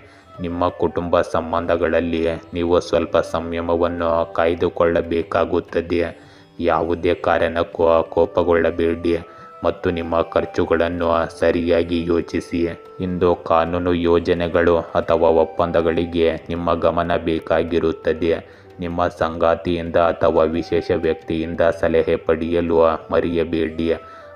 ನಿಮ್ಮ ಕುಟುಂಬ ಸಂಬಂಧಗಳಲ್ಲಿ ನೀವು ಸ್ವಲ್ಪ ಸಂಯಮವನ್ನು ಕಾಯ್ದುಕೊಳ್ಳಬೇಕಾಗುತ್ತದೆ. ಯಾವುದೇ ಕಾರಣಕ್ಕೂ ಕೋಪಗೊಳ್ಳಬೇಡಿ ಮತ್ತು ನಿಮ್ಮ ಖರ್ಚುಗಳನ್ನು ಸರಿಯಾಗಿ ಯೋಚಿಸಿ. ಇಂದು ಕಾನೂನು ಯೋಜನೆಗಳು ಅಥವಾ ಒಪ್ಪಂದಗಳಿಗೆ ನಿಮ್ಮ ಗಮನ ಬೇಕಾಗಿರುತ್ತದೆ. ನಿಮ್ಮ ಸಂಗಾತಿಯಿಂದ ಅಥವಾ ವಿಶೇಷ ವ್ಯಕ್ತಿಯಿಂದ ಸಲಹೆ ಪಡೆಯಲು ಮರೆಯಬೇಡಿ.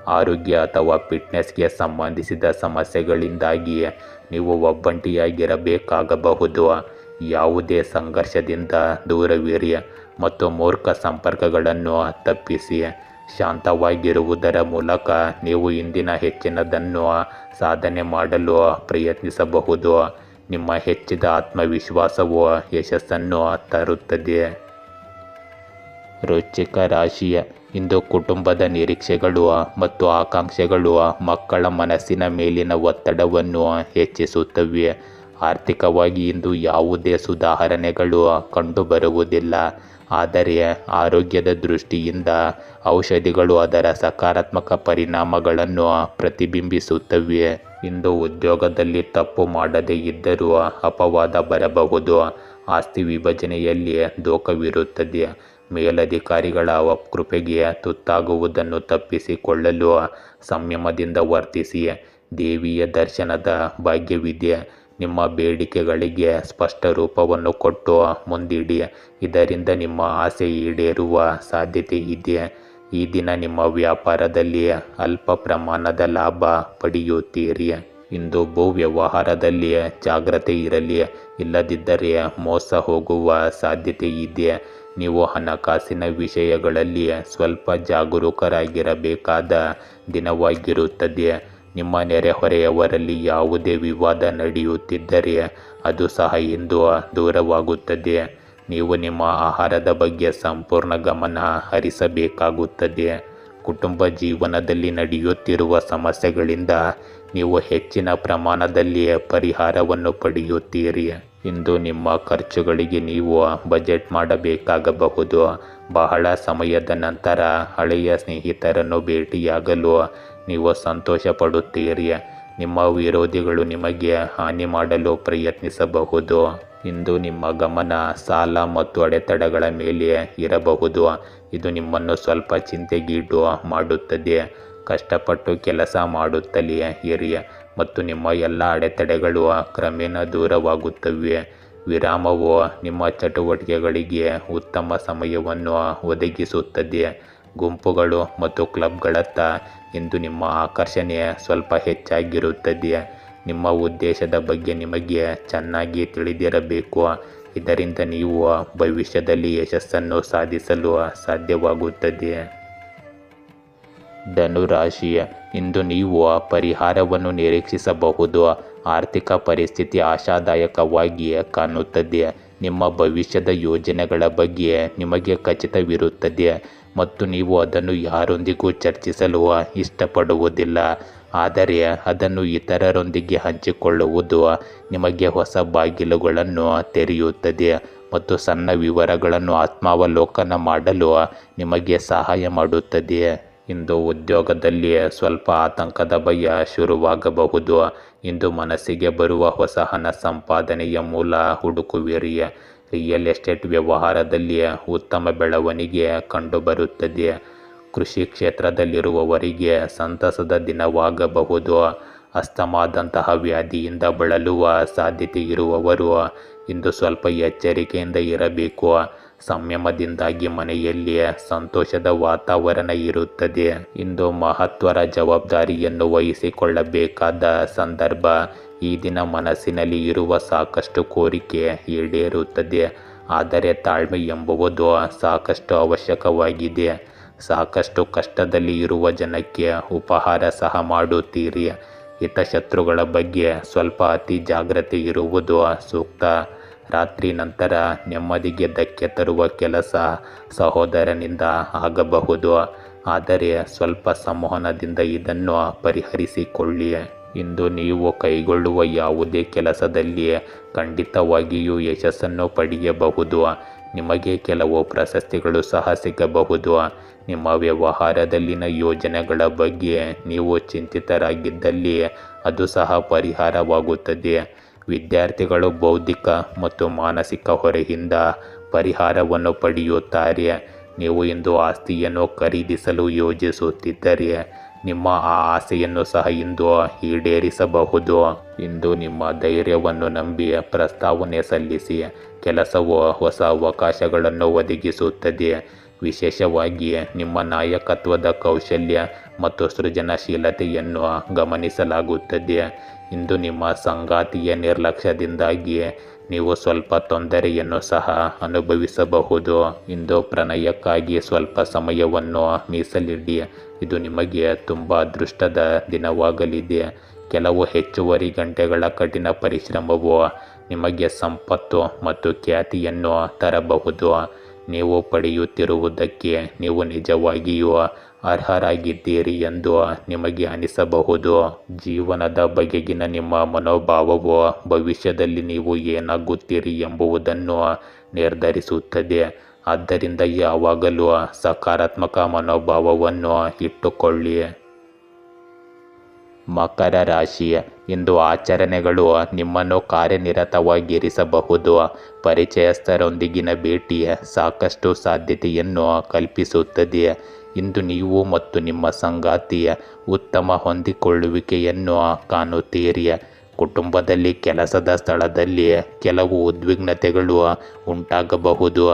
ಆರೋಗ್ಯ ಅಥವಾ ಫಿಟ್ನೆಸ್ಗೆ ಸಂಬಂಧಿಸಿದ ಸಮಸ್ಯೆಗಳಿಂದಾಗಿ ನೀವು ಒಬ್ಬಂಟಿಯಾಗಿರಬೇಕಾಗಬಹುದು. ಯಾವುದೇ ಸಂಘರ್ಷದಿಂದ ದೂರವಿರಿ ಮತ್ತು ಮೂರ್ಖ ಸಂಪರ್ಕಗಳನ್ನು ತಪ್ಪಿಸಿ. ಶಾಂತವಾಗಿರುವುದರ ಮೂಲಕ ನೀವು ಇಂದಿನ ಹೆಚ್ಚಿನದನ್ನು ಸಾಧನೆ ಮಾಡಲು ಪ್ರಯತ್ನಿಸಬಹುದು. ನಿಮ್ಮ ಹೆಚ್ಚಿದ ಆತ್ಮವಿಶ್ವಾಸವು ಯಶಸ್ಸನ್ನು ತರುತ್ತದೆ. ವೃಶ್ಚಿಕ ರಾಶಿ, ಇಂದು ಕುಟುಂಬದ ನಿರೀಕ್ಷೆಗಳು ಮತ್ತು ಆಕಾಂಕ್ಷೆಗಳು ಮಕ್ಕಳ ಮನಸ್ಸಿನ ಮೇಲಿನ ಒತ್ತಡವನ್ನು ಹೆಚ್ಚಿಸುತ್ತವೆ. ಆರ್ಥಿಕವಾಗಿ ಇಂದು ಯಾವುದೇ ಸುಧಾರಣೆಗಳು ಕಂಡುಬರುವುದಿಲ್ಲ. ಆದರೆ ಆರೋಗ್ಯದ ದೃಷ್ಟಿಯಿಂದ ಔಷಧಿಗಳು ಅದರ ಸಕಾರಾತ್ಮಕ ಪರಿಣಾಮಗಳನ್ನು ಪ್ರತಿಬಿಂಬಿಸುತ್ತವೆ. ಇಂದು ಉದ್ಯೋಗದಲ್ಲಿ ತಪ್ಪು ಮಾಡದೇ ಇದ್ದರೂ ಅಪವಾದ ಬರಬಹುದು. ಆಸ್ತಿ ವಿಭಜನೆಯಲ್ಲಿ ದೋಖವಿರುತ್ತದೆ. ಮೇಲಧಿಕಾರಿಗಳ ಕೃಪೆಗೆ ತುತ್ತಾಗುವುದನ್ನು ತಪ್ಪಿಸಿಕೊಳ್ಳಲು ಸಂಯಮದಿಂದ ವರ್ತಿಸಿ. ದೇವಿಯ ದರ್ಶನದ ಭಾಗ್ಯವಿದೆ. ನಿಮ್ಮ ಬೇಡಿಕೆಗಳಿಗೆ ಸ್ಪಷ್ಟ ರೂಪವನ್ನು ಕೊಟ್ಟು ಮುಂದಿಡಿ. ಇದರಿಂದ ನಿಮ್ಮ ಆಸೆ ಈಡೇರುವ ಸಾಧ್ಯತೆ ಇದೆ. ಈ ದಿನ ನಿಮ್ಮ ವ್ಯಾಪಾರದಲ್ಲಿ ಅಲ್ಪ ಪ್ರಮಾಣದ ಲಾಭ ಪಡೆಯುತ್ತೀರಿ. ಇಂದು ಭೂ ವ್ಯವಹಾರದಲ್ಲಿ ಜಾಗ್ರತೆ ಇರಲಿ, ಇಲ್ಲದಿದ್ದರೆ ಮೋಸ ಹೋಗುವ ಸಾಧ್ಯತೆ ಇದೆ. ನೀವು ಹಣಕಾಸಿನ ವಿಷಯಗಳಲ್ಲಿ ಸ್ವಲ್ಪ ಜಾಗರೂಕರಾಗಿರಬೇಕಾದ ದಿನವಾಗಿರುತ್ತದೆ. ನಿಮ್ಮ ನೆರೆಹೊರೆಯವರಲ್ಲಿ ಯಾವುದೇ ವಿವಾದ ನಡೆಯುತ್ತಿದ್ದರೆ ಅದು ಸಹ ಇಂದು ದೂರವಾಗುತ್ತದೆ. ನೀವು ನಿಮ್ಮ ಆಹಾರದ ಬಗ್ಗೆ ಸಂಪೂರ್ಣ ಗಮನ ಹರಿಸಬೇಕಾಗುತ್ತದೆ. ಕುಟುಂಬ ಜೀವನದಲ್ಲಿ ನಡೆಯುತ್ತಿರುವ ಸಮಸ್ಯೆಗಳಿಂದ ನೀವು ಹೆಚ್ಚಿನ ಪ್ರಮಾಣದಲ್ಲಿ ಪರಿಹಾರವನ್ನು ಪಡೆಯುತ್ತೀರಿ. ಇಂದು ನಿಮ್ಮ ಖರ್ಚುಗಳಿಗೆ ನೀವು ಬಜೆಟ್ ಮಾಡಬೇಕಾಗಬಹುದು. ಬಹಳ ಸಮಯದ ನಂತರ ಹಳೆಯ ಸ್ನೇಹಿತರನ್ನು ಭೇಟಿಯಾಗಲು ನೀವು ಸಂತೋಷ ಪಡುತ್ತೀರಿ. ನಿಮ್ಮ ವಿರೋಧಿಗಳು ನಿಮಗೆ ಹಾನಿ ಮಾಡಲು ಪ್ರಯತ್ನಿಸಬಹುದು. ಇಂದು ನಿಮ್ಮ ಗಮನ ಸಾಲ ಮತ್ತು ಅಡೆತಡೆಗಳ ಮೇಲೆ ಇರಬಹುದು. ಇದು ನಿಮ್ಮನ್ನು ಸ್ವಲ್ಪ ಚಿಂತೆಗೀಡು ಮಾಡುತ್ತದೆ. ಕಷ್ಟಪಟ್ಟು ಕೆಲಸ ಮಾಡುತ್ತಲೇ ಇರಿ ಮತ್ತು ನಿಮ್ಮ ಎಲ್ಲ ಅಡೆತಡೆಗಳು ಕ್ರಮೇಣ ದೂರವಾಗುತ್ತವೆ. ವಿರಾಮವು ನಿಮ್ಮ ಚಟುವಟಿಕೆಗಳಿಗೆ ಉತ್ತಮ ಸಮಯವನ್ನು ಒದಗಿಸುತ್ತದೆ. ಗುಂಪುಗಳು ಮತ್ತು ಕ್ಲಬ್ಗಳತ್ತ ಇಂದು ನಿಮ್ಮ ಆಕರ್ಷಣೆ ಸ್ವಲ್ಪ ಹೆಚ್ಚಾಗಿರುತ್ತದೆ. ನಿಮ್ಮ ಉದ್ದೇಶದ ಬಗ್ಗೆ ನಿಮಗೆ ಚೆನ್ನಾಗಿ ತಿಳಿದಿರಬೇಕು. ಇದರಿಂದ ನೀವು ಭವಿಷ್ಯದಲ್ಲಿ ಯಶಸ್ಸನ್ನು ಸಾಧಿಸಲು ಸಾಧ್ಯವಾಗುತ್ತದೆ. ಧನುರಾಶಿ, ಇಂದು ನೀವು ಪರಿಹಾರವನ್ನು ನಿರೀಕ್ಷಿಸಬಹುದು. ಆರ್ಥಿಕ ಪರಿಸ್ಥಿತಿ ಆಶಾದಾಯಕವಾಗಿ ಕಾಣುತ್ತದೆ. ನಿಮ್ಮ ಭವಿಷ್ಯದ ಯೋಜನೆಗಳ ಬಗ್ಗೆ ನಿಮಗೆ ಖಚಿತವಿರುತ್ತದೆ ಮತ್ತು ನೀವು ಅದನ್ನು ಯಾರೊಂದಿಗೂ ಚರ್ಚಿಸಲು ಇಷ್ಟಪಡುವುದಿಲ್ಲ. ಆದರೆ ಅದನ್ನು ಇತರರೊಂದಿಗೆ ಹಂಚಿಕೊಳ್ಳುವುದು ನಿಮಗೆ ಹೊಸ ಬಾಗಿಲುಗಳನ್ನು ತೆರೆಯುತ್ತದೆ ಮತ್ತು ಸಣ್ಣ ವಿವರಗಳನ್ನು ಆತ್ಮಾವಲೋಕನ ಮಾಡಲು ನಿಮಗೆ ಸಹಾಯ ಮಾಡುತ್ತದೆ. ಇಂದು ಉದ್ಯೋಗದಲ್ಲಿ ಸ್ವಲ್ಪ ಆತಂಕದ ಭಯ ಶುರುವಾಗಬಹುದು. ಇಂದು ಮನಸ್ಸಿಗೆ ಬರುವ ಹೊಸ ಹಣ ಸಂಪಾದನೆಯ ಮೂಲ ಹುಡುಕುವಿರಿ. ರಿಯಲ್ ಎಸ್ಟೇಟ್ ವ್ಯವಹಾರದಲ್ಲಿ ಉತ್ತಮ ಬೆಳವಣಿಗೆ ಕಂಡುಬರುತ್ತದೆ. ಕೃಷಿ ಕ್ಷೇತ್ರದಲ್ಲಿರುವವರಿಗೆ ಸಂತಸದ ದಿನವಾಗಬಹುದು. ಅಸ್ತಮಾದಂತಹ ವ್ಯಾಧಿಯಿಂದ ಬಳಲುವ ಸಾಧ್ಯತೆ ಇರುವವರು ಇಂದು ಸ್ವಲ್ಪ ಎಚ್ಚರಿಕೆಯಿಂದ ಇರಬೇಕು. ಸಂಯಮದಿಂದಾಗಿ ಮನೆಯಲ್ಲಿ ಸಂತೋಷದ ವಾತಾವರಣ ಇರುತ್ತದೆ. ಇಂದು ಮಹತ್ವದ ಜವಾಬ್ದಾರಿಯನ್ನು ವಹಿಸಿಕೊಳ್ಳಬೇಕಾದ ಸಂದರ್ಭ. ಈ ದಿನ ಮನಸ್ಸಿನಲ್ಲಿ ಇರುವ ಸಾಕಷ್ಟು ಕೋರಿಕೆ ಈಡೇರುತ್ತದೆ. ಆದರೆ ತಾಳ್ಮೆ ಎಂಬುವುದು ಸಾಕಷ್ಟು ಅವಶ್ಯಕವಾಗಿದೆ. ಸಾಕಷ್ಟು ಕಷ್ಟದಲ್ಲಿ ಇರುವ ಜನಕ್ಕೆ ಉಪಹಾರ ಸಹ ಮಾಡುತ್ತೀರಿ. ಹಿತಶತ್ರುಗಳ ಬಗ್ಗೆ ಸ್ವಲ್ಪ ಅತಿ ಜಾಗ್ರತೆ ಇರುವುದು ಸೂಕ್ತ. ರಾತ್ರಿ ನಂತರ ನೆಮ್ಮದಿಗೆ ಧಕ್ಕೆ ತರುವ ಕೆಲಸ ಸಹೋದರನಿಂದ ಆಗಬಹುದು. ಆದರೆ ಸ್ವಲ್ಪ ಸಂವಹನದಿಂದ ಇದನ್ನು ಪರಿಹರಿಸಿಕೊಳ್ಳಿ. ಇಂದು ನೀವು ಕೈಗೊಳ್ಳುವ ಯಾವುದೇ ಕೆಲಸದಲ್ಲಿ ಖಂಡಿತವಾಗಿಯೂ ಯಶಸ್ಸನ್ನು ಪಡೆಯಬಹುದು. ನಿಮಗೆ ಕೆಲವು ಪ್ರಶಸ್ತಿಗಳು ಸಹ ಸಿಗಬಹುದು. ನಿಮ್ಮ ವ್ಯವಹಾರದಲ್ಲಿನ ಯೋಜನೆಗಳ ಬಗ್ಗೆ ನೀವು ಚಿಂತಿತರಾಗಿದ್ದಲ್ಲಿ ಅದು ಸಹ ಪರಿಹಾರವಾಗುತ್ತದೆ. ವಿದ್ಯಾರ್ಥಿಗಳು ಬೌದ್ಧಿಕ ಮತ್ತು ಮಾನಸಿಕ ಹೊರೆಯಿಂದ ಪರಿಹಾರವನ್ನು ಪಡೆಯುತ್ತಾರೆ. ನೀವು ಇಂದು ಆಸ್ತಿಯನ್ನು ಖರೀದಿಸಲು ಯೋಜಿಸುತ್ತಿದ್ದರೆ ನಿಮ್ಮ ಆ ಆಸೆಯನ್ನು ಸಹ ಇಂದು ಈಡೇರಿಸಬಹುದು. ಇಂದು ನಿಮ್ಮ ಧೈರ್ಯವನ್ನು ನಂಬಿ ಪ್ರಸ್ತಾವನೆ ಸಲ್ಲಿಸಿ. ಕೆಲಸವು ಹೊಸ ಅವಕಾಶಗಳನ್ನು ಒದಗಿಸುತ್ತದೆ. ವಿಶೇಷವಾಗಿ ನಿಮ್ಮ ನಾಯಕತ್ವದ ಕೌಶಲ್ಯ ಮತ್ತು ಸೃಜನಶೀಲತೆಯನ್ನು ಗಮನಿಸಲಾಗುತ್ತದೆ. ಇಂದು ನಿಮ್ಮ ಸಂಗಾತಿಯ ನಿರ್ಲಕ್ಷ್ಯದಿಂದಾಗಿ ನೀವು ಸ್ವಲ್ಪ ತೊಂದರೆಯನ್ನು ಸಹ ಅನುಭವಿಸಬಹುದು. ಇಂದು ಪ್ರಣಯಕ್ಕಾಗಿ ಸ್ವಲ್ಪ ಸಮಯವನ್ನು ಮೀಸಲಿಡಿ. ಇದು ನಿಮಗೆ ತುಂಬ ಅದೃಷ್ಟದ ದಿನವಾಗಲಿದೆ. ಕೆಲವು ಹೆಚ್ಚುವರಿ ಗಂಟೆಗಳ ಕಠಿಣ ಪರಿಶ್ರಮವು ನಿಮಗೆ ಸಂಪತ್ತು ಮತ್ತು ಖ್ಯಾತಿಯನ್ನು ತರಬಹುದು. ನೀವು ಪಡೆಯುತ್ತಿರುವುದಕ್ಕೆ ನೀವು ನಿಜವಾಗಿಯೂ ಅರ್ಹರಾಗಿದ್ದೀರಿ ಎಂದು ನಿಮಗೆ ಅನಿಸಬಹುದು. ಜೀವನದ ಬಗೆಗಿನ ನಿಮ್ಮ ಮನೋಭಾವವು ಭವಿಷ್ಯದಲ್ಲಿ ನೀವು ಏನಾಗುತ್ತೀರಿ ಎಂಬುದನ್ನು ನಿರ್ಧರಿಸುತ್ತದೆ. ಆದ್ದರಿಂದ ಯಾವಾಗಲೂ ಸಕಾರಾತ್ಮಕ ಮನೋಭಾವವನ್ನು ಇಟ್ಟುಕೊಳ್ಳಿ. ಮಕರ ರಾಶಿ, ಇಂದು ಆಚರಣೆಗಳು ನಿಮ್ಮನ್ನು ಕಾರ್ಯನಿರತವಾಗಿರಿಸಬಹುದು. ಪರಿಚಯಸ್ಥರೊಂದಿಗಿನ ಭೇಟಿ ಸಾಕಷ್ಟು ಸಾಧ್ಯತೆಯನ್ನು ಕಲ್ಪಿಸುತ್ತದೆ. ಇಂದು ನೀವು ಮತ್ತು ನಿಮ್ಮ ಸಂಗಾತಿ ಉತ್ತಮ ಹೊಂದಿಕೊಳ್ಳುವಿಕೆಯನ್ನು ಕಾಣುತ್ತೀರಿ. ಕುಟುಂಬದಲ್ಲಿ ಕೆಲಸದ ಸ್ಥಳದಲ್ಲಿ ಕೆಲವು ಉದ್ವಿಗ್ನತೆಗಳು ಉಂಟಾಗಬಹುದು.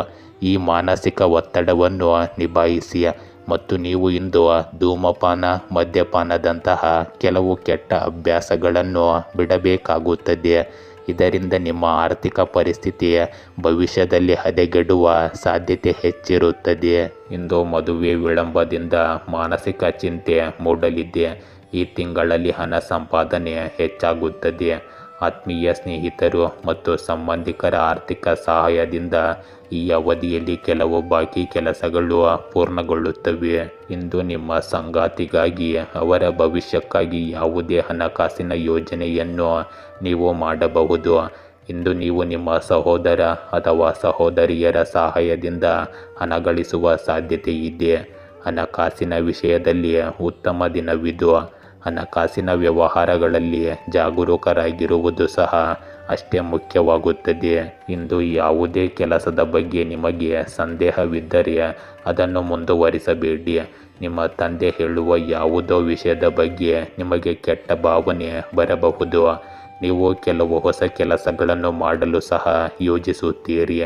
ಈ ಮಾನಸಿಕ ಒತ್ತಡವನ್ನು ನಿಭಾಯಿಸಿ ಮತ್ತು ನೀವು ಇಂದು ಧೂಮಪಾನ, ಮದ್ಯಪಾನದಂತಹ ಕೆಲವು ಕೆಟ್ಟ ಅಭ್ಯಾಸಗಳನ್ನು ಬಿಡಬೇಕಾಗುತ್ತದೆ. ಇದರಿಂದ ನಿಮ್ಮ ಆರ್ಥಿಕ ಪರಿಸ್ಥಿತಿ ಭವಿಷ್ಯದಲ್ಲಿ ಹದಗೆಡುವ ಸಾಧ್ಯತೆ ಹೆಚ್ಚಿರುತ್ತದೆ. ಇಂದು ಮದುವೆ ವಿಳಂಬದಿಂದ ಮಾನಸಿಕ ಚಿಂತೆ ಮೂಡಲಿದೆ. ಈ ತಿಂಗಳಲ್ಲಿ ಹಣ ಸಂಪಾದನೆ ಹೆಚ್ಚಾಗುತ್ತದೆ. ಆತ್ಮೀಯ ಸ್ನೇಹಿತರು ಮತ್ತು ಸಂಬಂಧಿಕರ ಆರ್ಥಿಕ ಸಹಾಯದಿಂದ ಈ ಅವಧಿಯಲ್ಲಿ ಕೆಲವು ಬಾಕಿ ಕೆಲಸಗಳು ಪೂರ್ಣಗೊಳ್ಳುತ್ತವೆ. ಇಂದು ನಿಮ್ಮ ಸಂಗಾತಿಗಾಗಿ ಅವರ ಭವಿಷ್ಯಕ್ಕಾಗಿ ಯಾವುದೇ ಹಣಕಾಸಿನ ಯೋಜನೆಯನ್ನು ನೀವು ಮಾಡಬಹುದು. ಇಂದು ನೀವು ನಿಮ್ಮ ಸಹೋದರ ಅಥವಾ ಸಹೋದರಿಯರ ಸಹಾಯದಿಂದ ಹಣ ಗಳಿಸುವ ಸಾಧ್ಯತೆ ಇದೆ. ಹಣಕಾಸಿನ ವಿಷಯದಲ್ಲಿ ಉತ್ತಮ ದಿನವಿದು. ಹಣಕಾಸಿನ ವ್ಯವಹಾರಗಳಲ್ಲಿ ಜಾಗರೂಕರಾಗಿರುವುದು ಸಹ ಅಷ್ಟೇ ಮುಖ್ಯವಾಗುತ್ತದೆ. ಇಂದು ಯಾವುದೇ ಕೆಲಸದ ಬಗ್ಗೆ ನಿಮಗೆ ಸಂದೇಹವಿದ್ದರೆ ಅದನ್ನು ಮುಂದುವರಿಸಬೇಡಿ. ನಿಮ್ಮ ತಂದೆ ಹೇಳುವ ಯಾವುದೋ ವಿಷಯದ ಬಗ್ಗೆ ನಿಮಗೆ ಕೆಟ್ಟ ಭಾವನೆ ಬರಬಹುದು. ನೀವು ಕೆಲವು ಹೊಸ ಕೆಲಸಗಳನ್ನು ಮಾಡಲು ಸಹ ಯೋಜಿಸುತ್ತೀರಿ.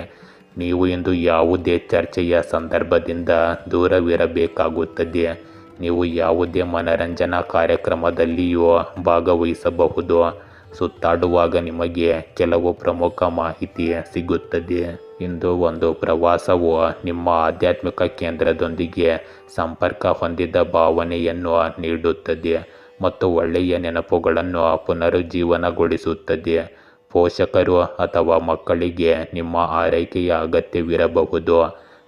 ನೀವು ಇಂದು ಯಾವುದೇ ಚರ್ಚೆಯ ಸಂದರ್ಭದಿಂದ ದೂರವಿರಬೇಕಾಗುತ್ತದೆ. ನೀವು ಯಾವುದೇ ಮನರಂಜನಾ ಕಾರ್ಯಕ್ರಮದಲ್ಲಿಯೂ ಭಾಗವಹಿಸಬಹುದು. ಸುತ್ತಾಡುವಾಗ ನಿಮಗೆ ಕೆಲವು ಪ್ರಮುಖ ಮಾಹಿತಿ ಸಿಗುತ್ತದೆ. ಇಂದು ಒಂದು ಪ್ರವಾಸವು ನಿಮ್ಮ ಆಧ್ಯಾತ್ಮಿಕ ಕೇಂದ್ರದೊಂದಿಗೆ ಸಂಪರ್ಕ ಹೊಂದಿದ ಭಾವನೆಯನ್ನು ನೀಡುತ್ತದೆ ಮತ್ತು ಒಳ್ಳೆಯ ನೆನಪುಗಳನ್ನು ಪುನರುಜ್ಜೀವನಗೊಳಿಸುತ್ತದೆ. ಪೋಷಕರು ಅಥವಾ ಮಕ್ಕಳಿಗೆ ನಿಮ್ಮ ಆರೈಕೆಯ ಅಗತ್ಯವಿರಬಹುದು.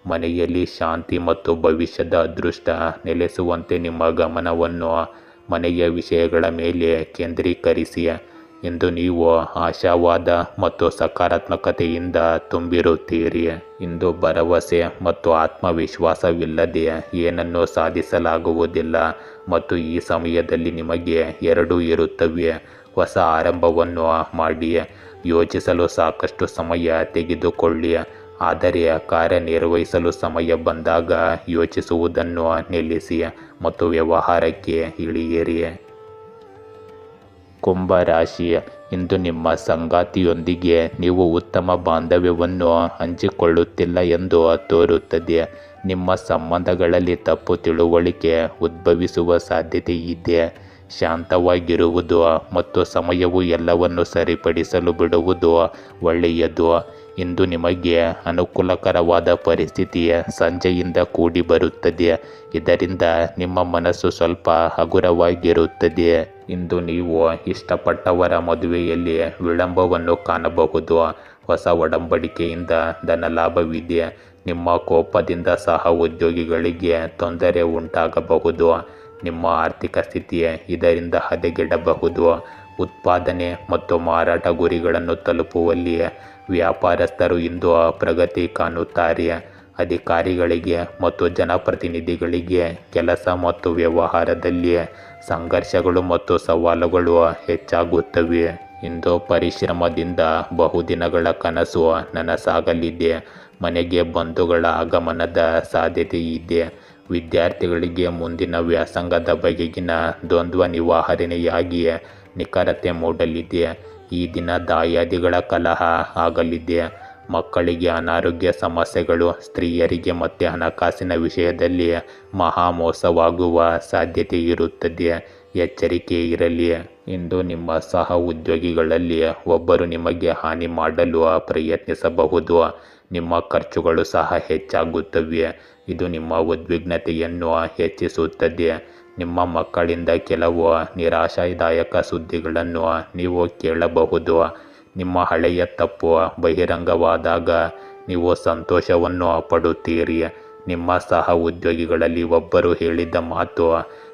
ಮನೆಯಲ್ಲಿ ಶಾಂತಿ ಮತ್ತು ಭವಿಷ್ಯದ ಅದೃಷ್ಟ ನೆಲೆಸುವಂತೆ ನಿಮ್ಮ ಗಮನವನ್ನು ಮನೆಯ ವಿಷಯಗಳ ಮೇಲೆ ಕೇಂದ್ರೀಕರಿಸಿ. ಇಂದು ನೀವು ಆಶಾವಾದ ಮತ್ತು ಸಕಾರಾತ್ಮಕತೆಯಿಂದ ತುಂಬಿರುತ್ತೀರಿ. ಇಂದು ಭರವಸೆ ಮತ್ತು ಆತ್ಮವಿಶ್ವಾಸವಿಲ್ಲದೆ ಏನನ್ನೂ ಸಾಧಿಸಲಾಗುವುದಿಲ್ಲ ಮತ್ತು ಈ ಸಮಯದಲ್ಲಿ ನಿಮಗೆ ಎರಡೂ ಇರುತ್ತವೆ. ಹೊಸ ಆರಂಭವನ್ನು ಮಾಡಿ, ಯೋಚಿಸಲು ಸಾಕಷ್ಟು ಸಮಯ ತೆಗೆದುಕೊಳ್ಳಿ, ಆದರೆ ಕಾರ್ಯನಿರ್ವಹಿಸಲು ಸಮಯ ಬಂದಾಗ ಯೋಚಿಸುವುದನ್ನು ನಿಲ್ಲಿಸಿ ಮತ್ತು ವ್ಯವಹಾರಕ್ಕೆ ಇಳಿಯಿರಿ. ಕುಂಭ ರಾಶಿ, ಇಂದು ನಿಮ್ಮ ಸಂಗಾತಿಯೊಂದಿಗೆ ನೀವು ಉತ್ತಮ ಬಾಂಧವ್ಯವನ್ನು ಹಂಚಿಕೊಳ್ಳುತ್ತಿಲ್ಲ ಎಂದು ತೋರುತ್ತದೆ. ನಿಮ್ಮ ಸಂಬಂಧಗಳಲ್ಲಿ ತಪ್ಪು ತಿಳುವಳಿಕೆ ಉದ್ಭವಿಸುವ ಸಾಧ್ಯತೆ ಇದೆ. ಶಾಂತವಾಗಿರುವುದು ಮತ್ತು ಸಮಯವು ಎಲ್ಲವನ್ನು ಸರಿಪಡಿಸಲು ಬಿಡುವುದು ಒಳ್ಳೆಯದು. ಇಂದು ನಿಮಗೆ ಅನುಕೂಲಕರವಾದ ಪರಿಸ್ಥಿತಿ ಸಂಜೆಯಿಂದ ಕೂಡಿ ಬರುತ್ತದೆ, ಇದರಿಂದ ನಿಮ್ಮ ಮನಸ್ಸು ಸ್ವಲ್ಪ ಹಗುರವಾಗಿರುತ್ತದೆ. ಇಂದು ನೀವು ಇಷ್ಟಪಟ್ಟವರ ಮದುವೆಯಲ್ಲಿ ವಿಳಂಬವನ್ನು ಕಾಣಬಹುದು. ಹೊಸ ಒಡಂಬಡಿಕೆಯಿಂದ ಧನಲಾಭವಿದೆ. ನಿಮ್ಮ ಕೋಪದಿಂದ ಸಹ ಉದ್ಯೋಗಿಗಳಿಗೆ ತೊಂದರೆ ಉಂಟಾಗಬಹುದು. ನಿಮ್ಮ ಆರ್ಥಿಕ ಸ್ಥಿತಿ ಇದರಿಂದ ಹದಗೆಡಬಹುದು. ಉತ್ಪಾದನೆ ಮತ್ತು ಮಾರಾಟ ಗುರಿಗಳನ್ನು ತಲುಪುವಲ್ಲಿ ವ್ಯಾಪಾರಸ್ಥರು ಇಂದು ಪ್ರಗತಿ ಕಾಣುತ್ತಾರೆ. ಅಧಿಕಾರಿಗಳಿಗೆ ಮತ್ತು ಜನಪ್ರತಿನಿಧಿಗಳಿಗೆ ಕೆಲಸ ಮತ್ತು ವ್ಯವಹಾರದಲ್ಲಿ ಸಂಘರ್ಷಗಳು ಮತ್ತು ಸವಾಲುಗಳು ಹೆಚ್ಚಾಗುತ್ತವೆ. ಇಂದು ಪರಿಶ್ರಮದಿಂದ ಬಹುದಿನಗಳ ಕನಸು ನನಸಾಗಲಿದೆ. ಮನೆಗೆ ಬಂಧುಗಳ ಆಗಮನದ ಸಾಧ್ಯತೆ ಇದೆ. ವಿದ್ಯಾರ್ಥಿಗಳಿಗೆ ಮುಂದಿನ ವ್ಯಾಸಂಗದ ಬಗೆಗಿನ ದ್ವಂದ್ವ ನಿವಾರಣೆಯಾಗಿ ನಿಖರತೆ ಮೂಡಲಿದೆ. ಈ ದಿನ ದಾಯಾದಿಗಳ ಕಲಹ ಆಗಲಿದೆ. ಮಕ್ಕಳಿಗೆ ಅನಾರೋಗ್ಯ ಸಮಸ್ಯೆಗಳು, ಸ್ತ್ರೀಯರಿಗೆ ಮತ್ತು ಹಣಕಾಸಿನ ವಿಷಯದಲ್ಲಿ ಮಹಾಮೋಸವಾಗುವ ಸಾಧ್ಯತೆ ಇರುತ್ತದೆ. ಎಚ್ಚರಿಕೆ ಇರಲಿ. ಇಂದು ನಿಮ್ಮ ಸಹ ಉದ್ಯೋಗಿಗಳಲ್ಲಿ ಒಬ್ಬರು ನಿಮಗೆ ಹಾನಿ ಮಾಡಲು ಪ್ರಯತ್ನಿಸಬಹುದು. ನಿಮ್ಮ ಖರ್ಚುಗಳು ಸಹ ಹೆಚ್ಚಾಗುತ್ತವೆ. ಇದು ನಿಮ್ಮ ಉದ್ವಿಗ್ನತೆಯನ್ನು ಹೆಚ್ಚಿಸುತ್ತದೆ. ನಿಮ್ಮ ಮಕ್ಕಳಿಂದ ಕೆಲವು ನಿರಾಶಾದಾಯಕ ಸುದ್ದಿಗಳನ್ನು ನೀವು ಕೇಳಬಹುದು. ನಿಮ್ಮ ಹಳೆಯ ತಪ್ಪು ಬಹಿರಂಗವಾದಾಗ ನೀವು ಸಂತೋಷವನ್ನು ಪಡುತ್ತೀರಿ. ನಿಮ್ಮ ಸಹ ಉದ್ಯೋಗಿಗಳಲ್ಲಿ ಒಬ್ಬರು ಹೇಳಿದ ಮಾತು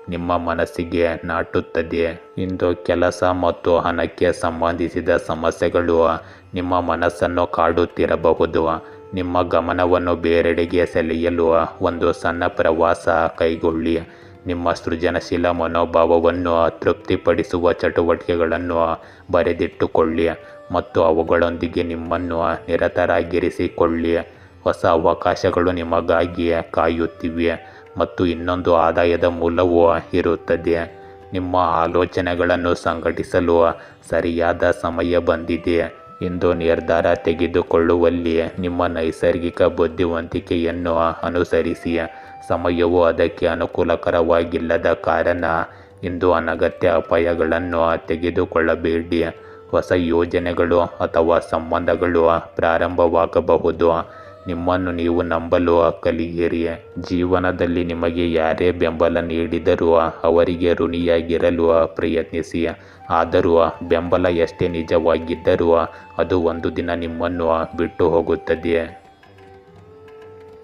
ನಿಮ್ಮ ಮನಸ್ಸಿಗೆ ನಾಟುತ್ತದೆ. ಇಂದು ಕೆಲಸ ಮತ್ತು ಹಣಕ್ಕೆ ಸಂಬಂಧಿಸಿದ ಸಮಸ್ಯೆಗಳು ನಿಮ್ಮ ಮನಸ್ಸನ್ನು ಕಾಡುತ್ತಿರಬಹುದು. ನಿಮ್ಮ ಗಮನವನ್ನು ಬೇರೆಡೆಗೆ ಸೆಳೆಯಲು ಒಂದು ಸಣ್ಣ ಪ್ರವಾಸ ಕೈಗೊಳ್ಳಿ. ನಿಮ್ಮ ಸೃಜನಶೀಲ ಮನೋಭಾವವನ್ನು ತೃಪ್ತಿಪಡಿಸುವ ಚಟುವಟಿಕೆಗಳನ್ನು ಬರೆದಿಟ್ಟುಕೊಳ್ಳಿ ಮತ್ತು ಅವುಗಳೊಂದಿಗೆ ನಿಮ್ಮನ್ನು ನಿರತರಾಗಿರಿಸಿಕೊಳ್ಳಿ. ಹೊಸ ಅವಕಾಶಗಳು ನಿಮಗಾಗಿ ಕಾಯುತ್ತಿವೆ ಮತ್ತು ಇನ್ನೊಂದು ಆದಾಯದ ಮೂಲವೂ ಇರುತ್ತದೆ. ನಿಮ್ಮ ಆಲೋಚನೆಗಳನ್ನು ಸಂಘಟಿಸಲು ಸರಿಯಾದ ಸಮಯ ಬಂದಿದೆ. ಇಂದು ನಿರ್ಧಾರ ತೆಗೆದುಕೊಳ್ಳುವಲ್ಲಿ ನಿಮ್ಮ ನೈಸರ್ಗಿಕ ಬುದ್ಧಿವಂತಿಕೆಯನ್ನು ಅನುಸರಿಸಿ. ಸಮಯವು ಅದಕ್ಕೆ ಅನುಕೂಲಕರವಾಗಿಲ್ಲದ ಕಾರಣ ಇಂದು ಅನಗತ್ಯ ಅಪಾಯಗಳನ್ನು ತೆಗೆದುಕೊಳ್ಳಬೇಡಿ. ಹೊಸ ಯೋಜನೆಗಳು ಅಥವಾ ಸಂಬಂಧಗಳು ಪ್ರಾರಂಭವಾಗಬಹುದು. ನಿಮ್ಮನ್ನು ನೀವು ನಂಬಲು ಕಲಿಯಿರಿ. ಜೀವನದಲ್ಲಿ ನಿಮಗೆ ಯಾರೇ ಬೆಂಬಲ ನೀಡಿದರೂ ಅವರಿಗೆ ಋಣಿಯಾಗಿರಲು ಪ್ರಯತ್ನಿಸಿ. ಆದರೂ ಬೆಂಬಲ ಎಷ್ಟೇ ನಿಜವಾಗಿದ್ದರೂ ಅದು ಒಂದು ದಿನ ನಿಮ್ಮನ್ನು ಬಿಟ್ಟು ಹೋಗುತ್ತದೆ.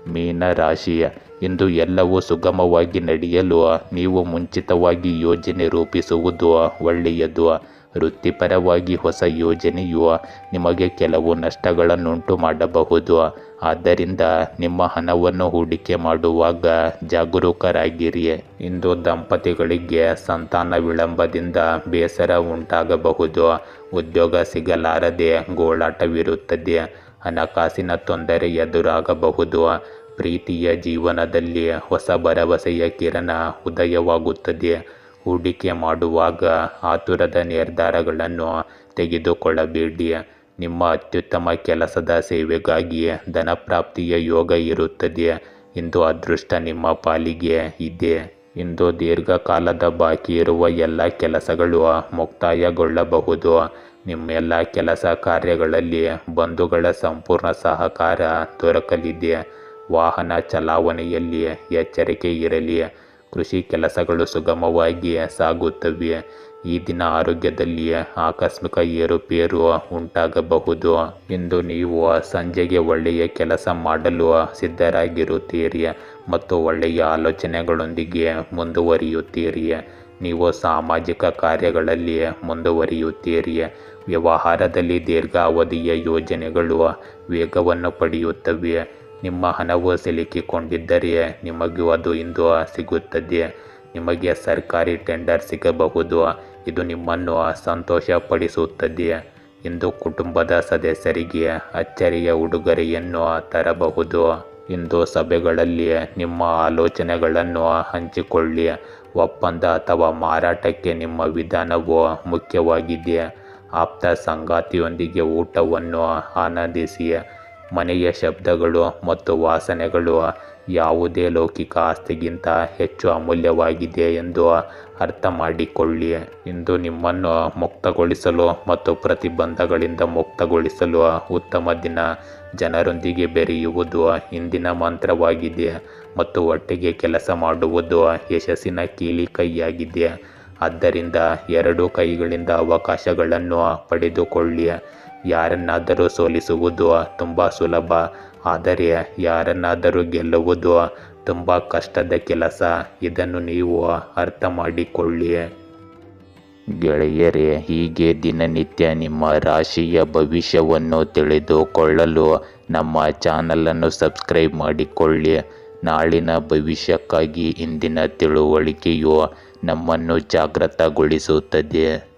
ಮೀನ ರಾಶಿ, ಇಂದು ಎಲ್ಲವೂ ಸುಗಮವಾಗಿ ನಡೆಯಲು ನೀವು ಮುಂಚಿತವಾಗಿ ಯೋಜನೆ ರೂಪಿಸುವುದು ಒಳ್ಳೆಯದು. ವೃತ್ತಿಪರವಾಗಿ ಹೊಸ ಯೋಜನೆಯು ನಿಮಗೆ ಕೆಲವು ನಷ್ಟಗಳನ್ನುಂಟು ಮಾಡಬಹುದು. ಆದ್ದರಿಂದ ನಿಮ್ಮ ಹಣವನ್ನು ಹೂಡಿಕೆ ಮಾಡುವಾಗ ಜಾಗರೂಕರಾಗಿರಿ. ಇಂದು ದಂಪತಿಗಳಿಗೆ ಸಂತಾನ ವಿಳಂಬದಿಂದ ಬೇಸರ ಉಂಟಾಗಬಹುದು. ಉದ್ಯೋಗ ಸಿಗಲಾರದೆ ಗೋಳಾಟವಿರುತ್ತದೆ. ಹಣಕಾಸಿನ ತೊಂದರೆ ಎದುರಾಗಬಹುದು. ಪ್ರೀತಿಯ ಜೀವನದಲ್ಲಿ ಹೊಸ ಭರವಸೆಯ ಕಿರಣ ಉದಯವಾಗುತ್ತದೆ. ಹೂಡಿಕೆ ಮಾಡುವಾಗ ಆತುರದ ನಿರ್ಧಾರಗಳನ್ನು ತೆಗೆದುಕೊಳ್ಳಬೇಡಿ. ನಿಮ್ಮ ಅತ್ಯುತ್ತಮ ಕೆಲಸದ ಸೇವೆಗಾಗಿ ಧನಪ್ರಾಪ್ತಿಯ ಯೋಗ ಇರುತ್ತದೆ. ಇಂದು ಅದೃಷ್ಟ ನಿಮ್ಮ ಪಾಲಿಗೆ ಇದೆ. ಇಂದು ದೀರ್ಘಕಾಲದ ಬಾಕಿ ಇರುವ ಎಲ್ಲ ಕೆಲಸಗಳು ಮುಕ್ತಾಯಗೊಳ್ಳಬಹುದು. ನಿಮ್ಮೆಲ್ಲ ಕೆಲಸ ಕಾರ್ಯಗಳಲ್ಲಿ ಬಂಧುಗಳ ಸಂಪೂರ್ಣ ಸಹಕಾರ ದೊರಕಲಿದೆ. ವಾಹನ ಚಲಾವಣೆಯಲ್ಲಿ ಎಚ್ಚರಿಕೆ ಇರಲಿ. ಕೃಷಿ ಕೆಲಸಗಳು ಸುಗಮವಾಗಿ ಸಾಗುತ್ತವೆ. ಈ ದಿನ ಆರೋಗ್ಯದಲ್ಲಿ ಆಕಸ್ಮಿಕ ಏರುಪೇರು ಉಂಟಾಗಬಹುದು. ಇಂದು ನೀವು ಸಂಜೆಗೆ ಒಳ್ಳೆಯ ಕೆಲಸ ಮಾಡಲು ಸಿದ್ಧರಾಗಿರುತ್ತೀರಿ ಮತ್ತು ಒಳ್ಳೆಯ ಆಲೋಚನೆಗಳೊಂದಿಗೆ ಮುಂದುವರಿಯುತ್ತೀರಿ. ನೀವು ಸಾಮಾಜಿಕ ಕಾರ್ಯಗಳಲ್ಲಿ ಮುಂದುವರಿಯುತ್ತೀರಿ. ವ್ಯವಹಾರದಲ್ಲಿ ದೀರ್ಘಾವಧಿಯ ಯೋಜನೆಗಳು ವೇಗವನ್ನು ಪಡೆಯುತ್ತವೆ. ನಿಮ್ಮ ಹಣವು ಸಿಲುಕಿಕೊಂಡಿದ್ದರೆ ನಿಮಗೂ ಅದು ಇಂದು ಸಿಗುತ್ತದೆ. ನಿಮಗೆ ಸರ್ಕಾರಿ ಟೆಂಡರ್ ಸಿಗಬಹುದು. ಇದು ನಿಮ್ಮನ್ನು ಸಂತೋಷಪಡಿಸುತ್ತದೆ. ಇಂದು ಕುಟುಂಬದ ಸದಸ್ಯರಿಗೆ ಅಚ್ಚರಿಯ ಉಡುಗೊರೆಯನ್ನು ತರಬಹುದು. ಇಂದು ಸಭೆಗಳಲ್ಲಿ ನಿಮ್ಮ ಆಲೋಚನೆಗಳನ್ನು ಹಂಚಿಕೊಳ್ಳಿ. ಒಪ್ಪಂದ ಅಥವಾ ಮಾರಾಟಕ್ಕೆ ನಿಮ್ಮ ವಿಧಾನವು ಮುಖ್ಯವಾಗಿದೆ. ಆಪ್ತ ಸಂಗಾತಿಯೊಂದಿಗೆ ಊಟವನ್ನು ಆನಂದಿಸಿ. ಮನೆಯ ಶಬ್ದಗಳು ಮತ್ತು ವಾಸನೆಗಳು ಯಾವುದೇ ಲೌಕಿಕ ಆಸ್ತಿಗಿಂತ ಹೆಚ್ಚು ಅಮೂಲ್ಯವಾಗಿದೆ ಎಂದು ಅರ್ಥ ಮಾಡಿಕೊಳ್ಳಿ. ಇಂದು ನಿಮ್ಮನ್ನು ಮುಕ್ತಗೊಳಿಸಲು ಮತ್ತು ಪ್ರತಿಬಂಧಗಳಿಂದ ಮುಕ್ತಗೊಳಿಸಲು ಉತ್ತಮ ದಿನ. ಜನರೊಂದಿಗೆ ಬೆರೆಯುವುದು ಇಂದಿನ ಮಂತ್ರವಾಗಿದೆ ಮತ್ತು ಒಟ್ಟಿಗೆ ಕೆಲಸ ಮಾಡುವುದು ಯಶಸ್ಸಿನ ಕೀಲಿಕೈಯಾಗಿದೆ. ಆದ್ದರಿಂದ ಎರಡೂ ಕೈಗಳಿಂದ ಅವಕಾಶಗಳನ್ನು ಪಡೆದುಕೊಳ್ಳಿ. ಯಾರನ್ನಾದರೂ ಸೋಲಿಸುವುದು ತುಂಬ ಸುಲಭ, ಆದರೆ ಯಾರನ್ನಾದರೂ ಗೆಲ್ಲುವುದು ತುಂಬ ಕಷ್ಟದ ಕೆಲಸ. ಇದನ್ನು ನೀವು ಅರ್ಥ ಮಾಡಿಕೊಳ್ಳಿ. ಗೆಳೆಯರೇ, ಹೀಗೆ ದಿನನಿತ್ಯ ನಿಮ್ಮ ರಾಶಿಯ ಭವಿಷ್ಯವನ್ನು ತಿಳಿದುಕೊಳ್ಳಲು ನಮ್ಮ ಚಾನಲನ್ನು ಸಬ್ಸ್ಕ್ರೈಬ್ ಮಾಡಿಕೊಳ್ಳಿ. ನಾಳಿನ ಭವಿಷ್ಯಕ್ಕಾಗಿ ಇಂದಿನ ತಿಳುವಳಿಕೆಯು ನಮ್ಮನ್ನು ಜಾಗೃತಗೊಳಿಸುತ್ತದೆ.